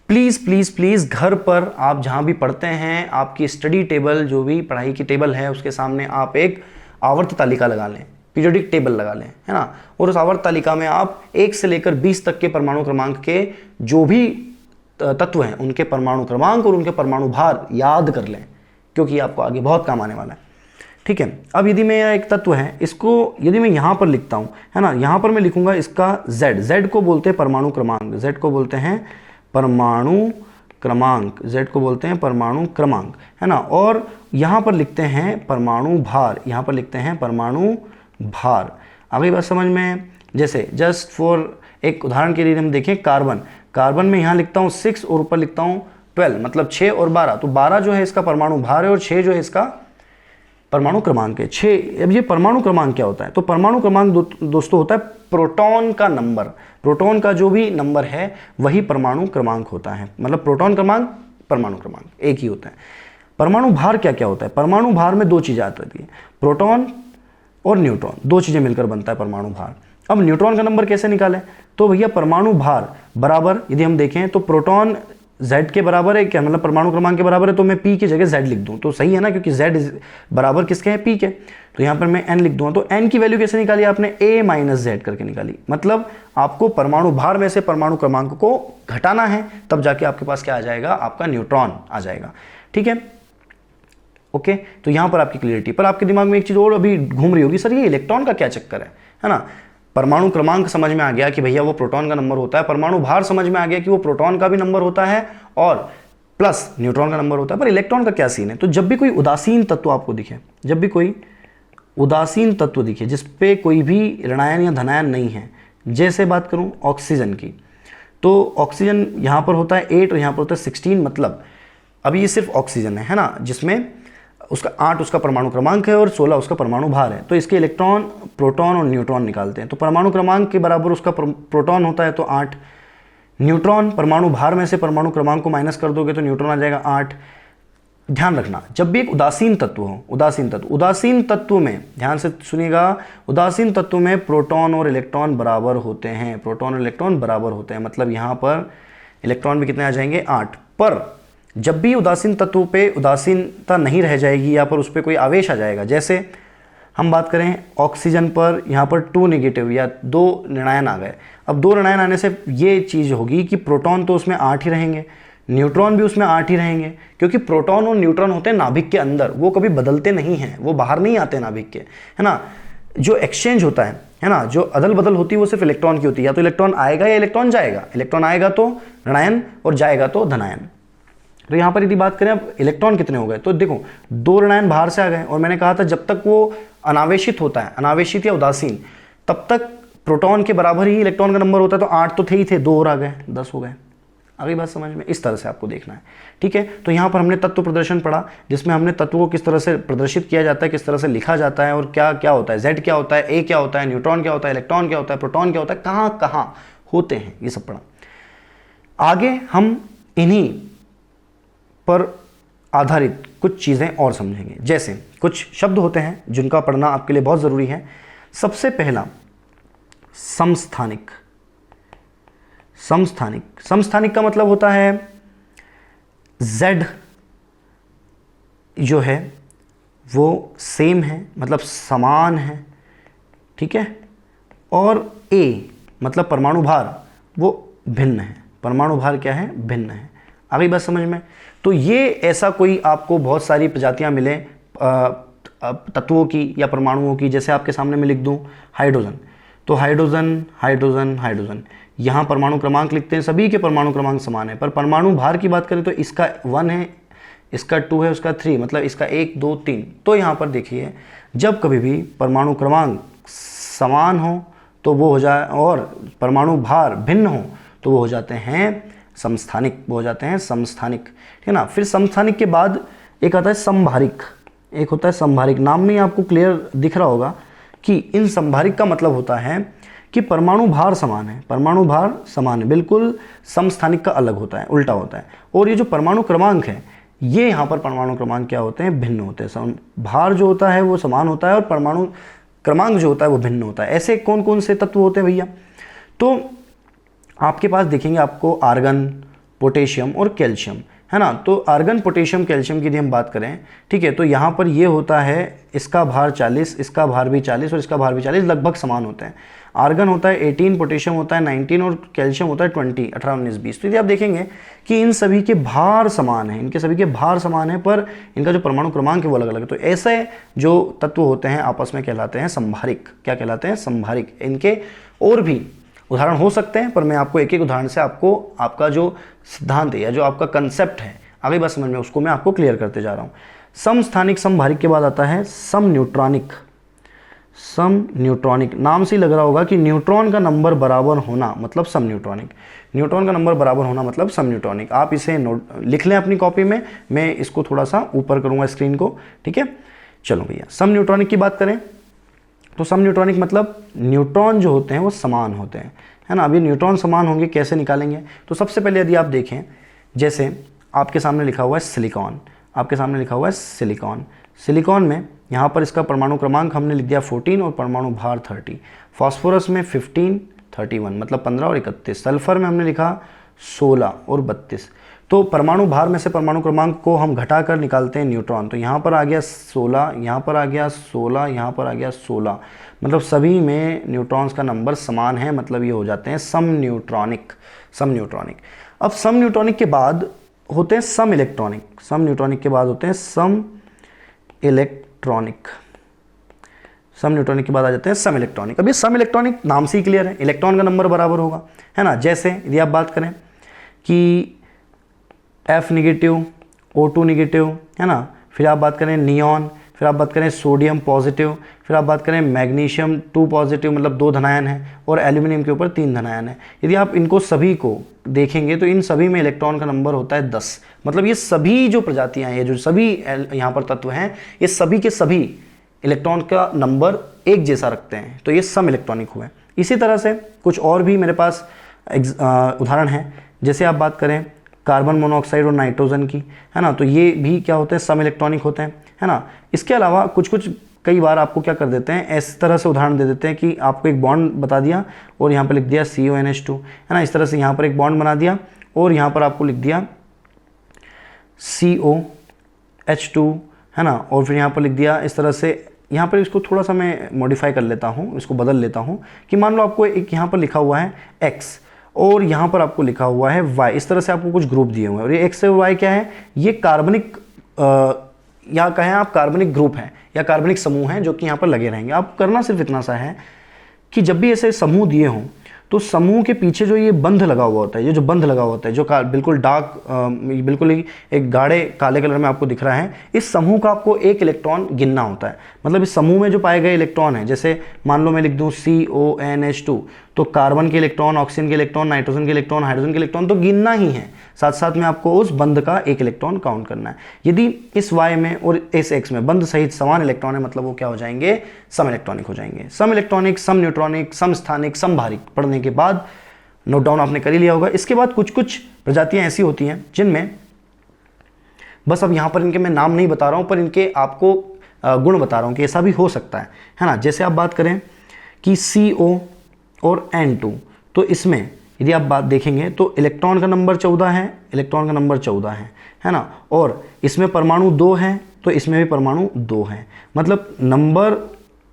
प्लीज़ प्लीज़ प्लीज़ घर पर आप जहाँ भी पढ़ते हैं आपकी स्टडी टेबल जो भी पढ़ाई की टेबल है उसके सामने आप एक आवर्त तालिका लगा लें, पीरियोडिक टेबल लगा लें, है ना। और उस आवर्त तालिका में आप 1 से लेकर 20 तक के परमाणु क्रमांक के जो भी तत्व हैं उनके परमाणु क्रमांक और उनके परमाणु भार याद कर लें, क्योंकि आपको आगे बहुत काम आने वाला है। ठीक है, अब यदि मैं एक तत्व है इसको यदि मैं यहाँ पर लिखता हूँ, है ना, यहाँ पर मैं लिखूंगा इसका Z को बोलते हैं परमाणु क्रमांक, Z को बोलते हैं परमाणु क्रमांक, Z को बोलते हैं परमाणु क्रमांक, है ना। और यहाँ पर लिखते हैं परमाणु भार, यहाँ पर लिखते हैं परमाणु भार। अगली बात समझ में, जैसे जस्ट फॉर एक उदाहरण के लिए हम देखें कार्बन में यहाँ लिखता हूँ 6 और ऊपर लिखता हूँ 12, मतलब 6 और 12, तो 12 जो है इसका परमाणु भार है और 6 जो है इसका परमाणु क्रमांक है 6। अब ये परमाणु क्रमांक क्या होता है, तो परमाणु क्रमांक दोस्तों होता है प्रोटॉन का नंबर, प्रोटॉन का जो भी नंबर है वही परमाणु क्रमांक होता है, मतलब प्रोटॉन क्रमांक परमाणु क्रमांक एक ही होता है। परमाणु भार क्या क्या होता है, परमाणु भार में 2 चीज़ें आती हैं, प्रोटॉन और न्यूट्रॉन, 2 चीज़ें मिलकर बनता है परमाणु भार। अब न्यूट्रॉन का नंबर कैसे निकालें, तो भैया परमाणु भार बराबर यदि हम देखें तो प्रोटॉन Z के बराबर है क्या, मतलब परमाणु क्रमांक के बराबर है, तो मैं P की जगह Z लिख दूं तो सही है ना, क्योंकि Z बराबर किसके है, P के। तो यहाँ पर मैं N लिख दूंगा, तो N की वैल्यू कैसे निकाली आपने, A माइनस Z करके निकाली, मतलब आपको परमाणु भार में से परमाणु क्रमांक को घटाना है, तब जाके आपके पास क्या आ जाएगा, आपका न्यूट्रॉन आ जाएगा। ठीक है, ओके। तो यहाँ पर आपकी क्लियरिटी, पर आपके दिमाग में एक चीज़ और अभी घूम रही होगी, सर ये इलेक्ट्रॉन का क्या चक्कर है ना। परमाणु क्रमांक समझ में आ गया कि भैया वो प्रोटॉन का नंबर होता है, परमाणु भार समझ में आ गया कि वो प्रोटॉन का भी नंबर होता है और प्लस न्यूट्रॉन का नंबर होता है, पर इलेक्ट्रॉन का क्या सीन है। तो जब भी कोई उदासीन तत्व आपको दिखे, जब भी कोई उदासीन तत्व दिखे जिसपे कोई भी ऋणायन या धनायन नहीं है, जैसे बात करूं ऑक्सीजन की, तो ऑक्सीजन यहाँ पर होता है 8 और यहाँ पर होता है 16, मतलब अभी ये सिर्फ ऑक्सीजन है ना, जिसमें उसका 8 उसका परमाणु क्रमांक है और 16 उसका परमाणु भार है। तो इसके इलेक्ट्रॉन, प्रोटॉन और न्यूट्रॉन निकालते हैं, तो परमाणु क्रमांक के बराबर उसका प्रोटॉन होता है तो 8, न्यूट्रॉन परमाणु भार में से परमाणु क्रमांक को माइनस कर दोगे तो न्यूट्रॉन आ जाएगा 8। ध्यान रखना, जब भी एक उदासीन तत्व हो, उदासीन तत्व में ध्यान से सुनिएगा, उदासीन तत्व में प्रोटॉन और इलेक्ट्रॉन बराबर होते हैं, प्रोटॉन और इलेक्ट्रॉन बराबर होते हैं, मतलब यहाँ पर इलेक्ट्रॉन भी कितने आ जाएंगे, 8। पर जब भी उदासीन तत्व पे उदासीनता नहीं रह जाएगी या पर उस पर कोई आवेश आ जाएगा, जैसे हम बात करें ऑक्सीजन पर यहाँ पर 2 नेगेटिव या 2 ऋणायन आ गए। अब 2 ऋणायन आने से ये चीज़ होगी कि प्रोटॉन तो उसमें 8 ही रहेंगे, न्यूट्रॉन भी उसमें 8 ही रहेंगे, क्योंकि प्रोटॉन और न्यूट्रॉन होते हैं नाभिक के अंदर, वो कभी बदलते नहीं हैं, वो बाहर नहीं आते नाभिक के, है ना। जो एक्सचेंज होता है ना, जो अदल बदल होती है वो सिर्फ इलेक्ट्रॉन की होती है, या तो इलेक्ट्रॉन आएगा या इलेक्ट्रॉन जाएगा, इलेक्ट्रॉन आएगा तो ऋणायन और जाएगा तो धनायन। तो यहाँ पर यदि बात करें अब इलेक्ट्रॉन कितने हो गए, तो देखो 2 ऋणायन बाहर से आ गए, और मैंने कहा था जब तक वो अनावेशित होता है, अनावेशित या उदासीन, तब तक प्रोटॉन के बराबर ही इलेक्ट्रॉन का नंबर होता है। तो 8 तो थे ही थे, 2 और आ गए, 10 हो गए। अगली बात समझ में, इस तरह से आपको देखना है। ठीक है, तो यहाँ पर हमने तत्व प्रदर्शन पढ़ा, जिसमें हमने तत्व को किस तरह से प्रदर्शित किया जाता है, किस तरह से लिखा जाता है, और क्या क्या होता है, Z क्या होता है, A क्या होता है, न्यूट्रॉन क्या होता है, इलेक्ट्रॉन क्या होता है, प्रोटॉन क्या होता है, कहाँ कहाँ होते हैं, ये सब पढ़ा। आगे हम इन्हीं पर आधारित कुछ चीज़ें और समझेंगे, जैसे कुछ शब्द होते हैं जिनका पढ़ना आपके लिए बहुत ज़रूरी है। सबसे पहला समस्थानिक। समस्थानिक का मतलब होता है Z जो है वो सेम है, मतलब समान है, ठीक है, और A मतलब परमाणु भार वो भिन्न है, परमाणु भार क्या है, भिन्न है। अगली बात समझ में, तो ये ऐसा कोई आपको बहुत सारी प्रजातियां मिले तत्वों की या परमाणुओं की, जैसे आपके सामने मैं लिख दूं हाइड्रोजन, तो हाइड्रोजन हाइड्रोजन हाइड्रोजन, यहाँ परमाणु क्रमांक लिखते हैं, सभी के परमाणु क्रमांक समान है, पर परमाणु भार की बात करें तो इसका 1 है, इसका 2 है, उसका 3, मतलब इसका 1 2 3। तो यहाँ पर देखिए जब कभी भी परमाणु क्रमांक समान हो तो वो हो जाए, और परमाणु भार भिन्न हो तो वो हो जाते हैं समस्थानिक, वो हो जाते हैं समस्थानिक, ठीक है ना। फिर समस्थानिक के बाद एक आता है समभारिक, एक होता है समभारिक। नाम में आपको क्लियर दिख रहा होगा कि इन समभारिक का मतलब होता है कि परमाणु भार समान है, परमाणु भार समान है, बिल्कुल समस्थानिक का अलग होता है, उल्टा होता है। और ये जो परमाणु क्रमांक है, ये यहाँ पर परमाणु क्रमांक क्या होते हैं, भिन्न होते हैं। भार जो होता है वो समान होता है और परमाणु क्रमांक जो होता है वो भिन्न होता है। ऐसे कौन कौन से तत्व होते हैं भैया, तो आपके पास देखेंगे आपको आर्गन, पोटेशियम और कैल्शियम, है ना। तो आर्गन, पोटेशियम, कैल्शियम की यदि हम बात करें, ठीक है, तो यहाँ पर ये होता है, इसका भार 40, इसका भार भी 40 और इसका भार भी 40, लगभग समान होते हैं। आर्गन होता है 18, पोटेशियम होता है 19 और कैल्शियम होता है 20, 18, 19, 20। तो यदि आप देखेंगे कि इन सभी के भार समान हैं, इनके सभी के भार समान हैं, पर इनका जो परमाणु क्रमांक है वो अलग अलग है। तो ऐसे जो तत्व होते हैं आपस में कहलाते हैं संभारिक। क्या कहलाते हैं, संभारिक। इनके और भी उदाहरण हो सकते हैं, पर मैं आपको एक एक उदाहरण से आपको आपका जो सिद्धांत है या जो आपका कंसेप्ट है आगे बात समझ में, उसको मैं आपको क्लियर करते जा रहा हूँ। समस्थानिक समभारिक के बाद आता है सम न्यूट्रॉनिक। सम न्यूट्रॉनिक, नाम से ही लग रहा होगा कि न्यूट्रॉन का नंबर बराबर होना मतलब सम न्यूट्रॉनिक। न्यूट्रॉन का नंबर बराबर होना मतलब सम न्यूट्रॉनिक। आप इसे नोट लिख लें अपनी कॉपी में, मैं इसको थोड़ा सा ऊपर करूँगा स्क्रीन को, ठीक है। चलो भैया, सम न्यूट्रॉनिक की बात करें तो सम न्यूट्रॉनिक मतलब न्यूट्रॉन जो होते हैं वो समान होते हैं, है ना। अभी न्यूट्रॉन समान होंगे, कैसे निकालेंगे, तो सबसे पहले यदि आप देखें, जैसे आपके सामने लिखा हुआ है सिलिकॉन, आपके सामने लिखा हुआ है सिलिकॉन। सिलिकॉन में यहाँ पर इसका परमाणु क्रमांक हमने लिख दिया 14 और परमाणु भार 30। फॉस्फोरस में 15, 31 मतलब 15 और 31। सल्फर में हमने लिखा 16 और 32। तो परमाणु भार में से परमाणु क्रमांक को हम घटाकर निकालते हैं न्यूट्रॉन। तो यहाँ पर आ गया 16, यहाँ पर आ गया 16, यहाँ पर आ गया 16, मतलब सभी में न्यूट्रॉन्स का नंबर समान है, मतलब ये हो जाते हैं सम न्यूट्रॉनिक। सम न्यूट्रॉनिक। अब सम न्यूट्रॉनिक के बाद होते हैं सम इलेक्ट्रॉनिक। सम न्यूट्रॉनिक के बाद होते हैं सम इलेक्ट्रॉनिक। सम न्यूट्रॉनिक के बाद आ जाते हैं सम इलेक्ट्रॉनिक। अब ये सम इलेक्ट्रॉनिक नाम से ही क्लियर है, इलेक्ट्रॉन का नंबर बराबर होगा, है ना। जैसे यदि आप बात करें कि F नेगेटिव, O2 नेगेटिव, है ना, फिर आप बात करें नियॉन, फिर आप बात करें सोडियम पॉजिटिव, फिर आप बात करें मैग्नीशियम 2 पॉजिटिव मतलब 2 धनायन है, और एल्यूमिनियम के ऊपर 3 धनायन है। यदि आप इनको सभी को देखेंगे तो इन सभी में इलेक्ट्रॉन का नंबर होता है 10। मतलब ये सभी जो प्रजातियां हैं, जो सभी यहाँ पर तत्व हैं, ये सभी के सभी इलेक्ट्रॉन का नंबर एक जैसा रखते हैं, तो ये सम इलेक्ट्रॉनिक हुए। इसी तरह से कुछ और भी मेरे पास उदाहरण हैं। जैसे आप बात करें कार्बन मोनोऑक्साइड और नाइट्रोजन की, है ना, तो ये भी क्या होते हैं, सम इलेक्ट्रॉनिक होते हैं, है ना। इसके अलावा कुछ कुछ कई बार आपको क्या कर देते हैं, इस तरह से उदाहरण दे देते हैं कि आपको एक बॉन्ड बता दिया और यहाँ पर लिख दिया CONH2, है ना। इस तरह से यहाँ पर एक बॉन्ड बना दिया और यहाँ पर आपको लिख दिया COH2, है ना, और फिर यहाँ पर लिख दिया इस तरह से। यहाँ पर इसको थोड़ा सा मैं मॉडिफाई कर लेता हूँ, इसको बदल लेता हूँ कि मान लो आपको एक यहाँ पर लिखा हुआ है X और यहाँ पर आपको लिखा हुआ है Y। इस तरह से आपको कुछ ग्रुप दिए हुए हैं और ये X और Y क्या है, ये कार्बनिक या कहें आप कार्बनिक ग्रुप हैं या कार्बनिक समूह हैं जो कि यहाँ पर लगे रहेंगे। आप करना सिर्फ इतना सा है कि जब भी ऐसे समूह दिए हों तो समूह के पीछे जो ये बंध लगा हुआ होता है, ये जो बंध लगा हुआ होता है, जो बिल्कुल डार्क बिल्कुल ही एक गाढ़े काले कलर में आपको दिख रहा है, इस समूह का आपको एक इलेक्ट्रॉन गिनना होता है। मतलब इस समूह में जो पाए गए इलेक्ट्रॉन हैं, जैसे मान लो मैं लिख दूं CONH2, तो कार्बन के इलेक्ट्रॉन, ऑक्सीजन के इलेक्ट्रॉन, नाइट्रोजन के इलेक्ट्रॉन, हाइड्रोजन के इलेक्ट्रॉन तो गिनना ही है, साथ साथ में आपको उस बंध का एक इलेक्ट्रॉन काउंट करना है। यदि इस Y में और इस X में बंध सहित समान इलेक्ट्रॉन है, मतलब वो क्या हो जाएंगे, सम इलेक्ट्रॉनिक हो जाएंगे। सम इलेक्ट्रॉनिक, सम न्यूट्रॉनिक, सम स्थानिक, समभारिक पढ़ने के बाद नोट डाउन आपने कर ही लिया होगा। इसके बाद कुछ कुछ प्रजातियां ऐसी होती हैं जिनमें बस अब यहाँ पर इनके मैं नाम नहीं बता रहा हूँ, पर इनके आपको गुण बता रहा हूँ कि ऐसा भी हो सकता है ना। जैसे आप बात करें कि CO और N2, तो इसमें यदि आप बात देखेंगे तो इलेक्ट्रॉन का नंबर 14 है, इलेक्ट्रॉन का नंबर 14 है ना, और इसमें परमाणु 2 है तो इसमें भी परमाणु 2 है। मतलब नंबर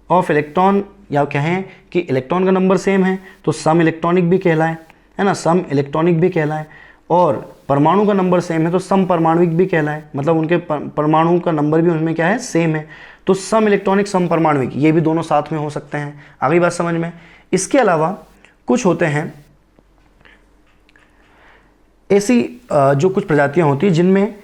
ऑफ इलेक्ट्रॉन या कहें कि इलेक्ट्रॉन का नंबर सेम है तो सम इलेक्ट्रॉनिक भी कहलाए, है ना, सम इलेक्ट्रॉनिक भी कहलाए, और परमाणु का नंबर सेम है तो सम परमाणुविक भी कहलाए, मतलब उनके परमाणु का नंबर भी उनमें क्या है, सेम है। तो सम इलेक्ट्रॉनिक, सम परमाणुविक, ये भी दोनों साथ में हो सकते हैं। आगे बात समझ में। इसके अलावा कुछ होते हैं ऐसी जो कुछ प्रजातियां होती हैं जिनमें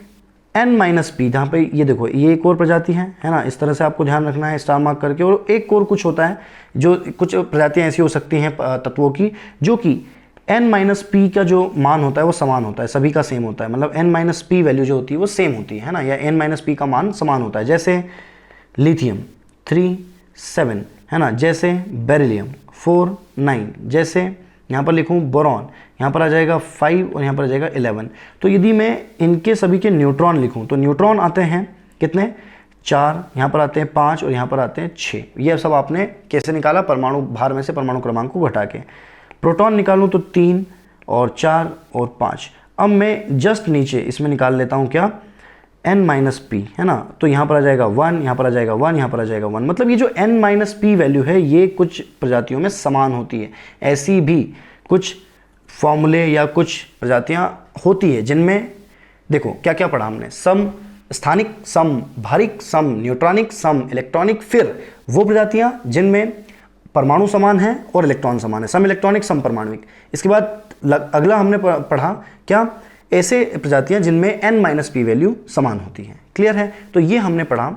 N-P, जहाँ पे ये देखो ये एक और प्रजाति है ना, इस तरह से आपको ध्यान रखना है स्टार मार्क करके। और एक और कुछ होता है जो कुछ प्रजातियां ऐसी हो सकती हैं तत्वों की जो कि N-P का जो मान होता है वो समान होता है, सभी का सेम होता है, मतलब N-P वैल्यू जो होती है वो सेम होती है ना, या N-P का मान समान होता है। जैसे लिथियम 3, 7, है ना, जैसे बेरिलियम 4 9, जैसे यहाँ पर लिखूँ बोरॉन, यहाँ पर आ जाएगा 5 और यहाँ पर आ जाएगा 11। तो यदि मैं इनके सभी के न्यूट्रॉन लिखूँ तो न्यूट्रॉन आते हैं कितने, 4, यहाँ पर आते हैं 5 और यहाँ पर आते हैं 6। ये सब आपने कैसे निकाला, परमाणु भार में से परमाणु क्रमांक को घटा के। प्रोटॉन निकालूँ तो 3 और 4 और 5। अब मैं जस्ट नीचे इसमें निकाल लेता हूँ क्या, n-p, है ना, तो यहाँ पर आ जाएगा 1, यहाँ पर आ जाएगा 1, यहाँ पर आ जाएगा 1। मतलब ये जो n-p वैल्यू है ये कुछ प्रजातियों में समान होती है। ऐसी भी कुछ फॉर्मूले या कुछ प्रजातियाँ होती है जिनमें देखो क्या क्या पढ़ा हमने, सम, स्थानिक सम, भारिक सम, न्यूट्रॉनिक सम, इलेक्ट्रॉनिक, फिर वो प्रजातियाँ जिनमें परमाणु समान है और इलेक्ट्रॉन समान है, सम इलेक्ट्रॉनिक सम परमाणुविक। इसके बाद अगला हमने पढ़ा क्या, ऐसे प्रजातियां जिनमें n-p वैल्यू समान होती है। क्लियर है। तो ये हमने पढ़ा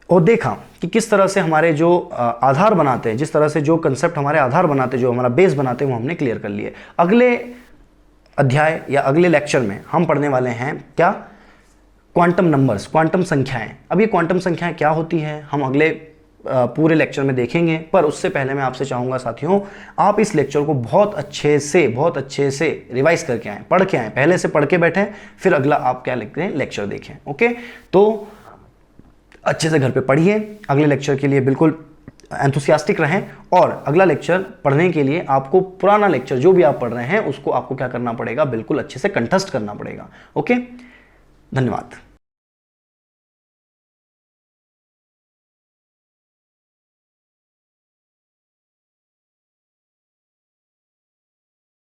और देखा कि किस तरह से हमारे जो आधार बनाते हैं, जिस तरह से जो कंसेप्ट हमारे आधार बनाते हैं, जो हमारा बेस बनाते हैं, वो हमने क्लियर कर लिए। अगले अध्याय या अगले लेक्चर में हम पढ़ने वाले हैं क्या, क्वांटम नंबर्स, क्वांटम संख्याएं। अब ये क्वांटम संख्याएं क्या होती हैं हम अगले पूरे लेक्चर में देखेंगे। पर उससे पहले मैं आपसे चाहूँगा साथियों, आप इस लेक्चर को बहुत अच्छे से रिवाइज करके आएँ, पढ़ के आएँ, पहले से पढ़ के बैठें, फिर अगला आप क्या लिखते हैं लेक्चर देखें। ओके, तो अच्छे से घर पे पढ़िए, अगले लेक्चर के लिए बिल्कुल एंथुसियास्टिक रहें। और अगला लेक्चर पढ़ने के लिए आपको पुराना लेक्चर जो भी आप पढ़ रहे हैं उसको आपको क्या करना पड़ेगा, बिल्कुल अच्छे से कंठस्थ करना पड़ेगा। ओके, धन्यवाद।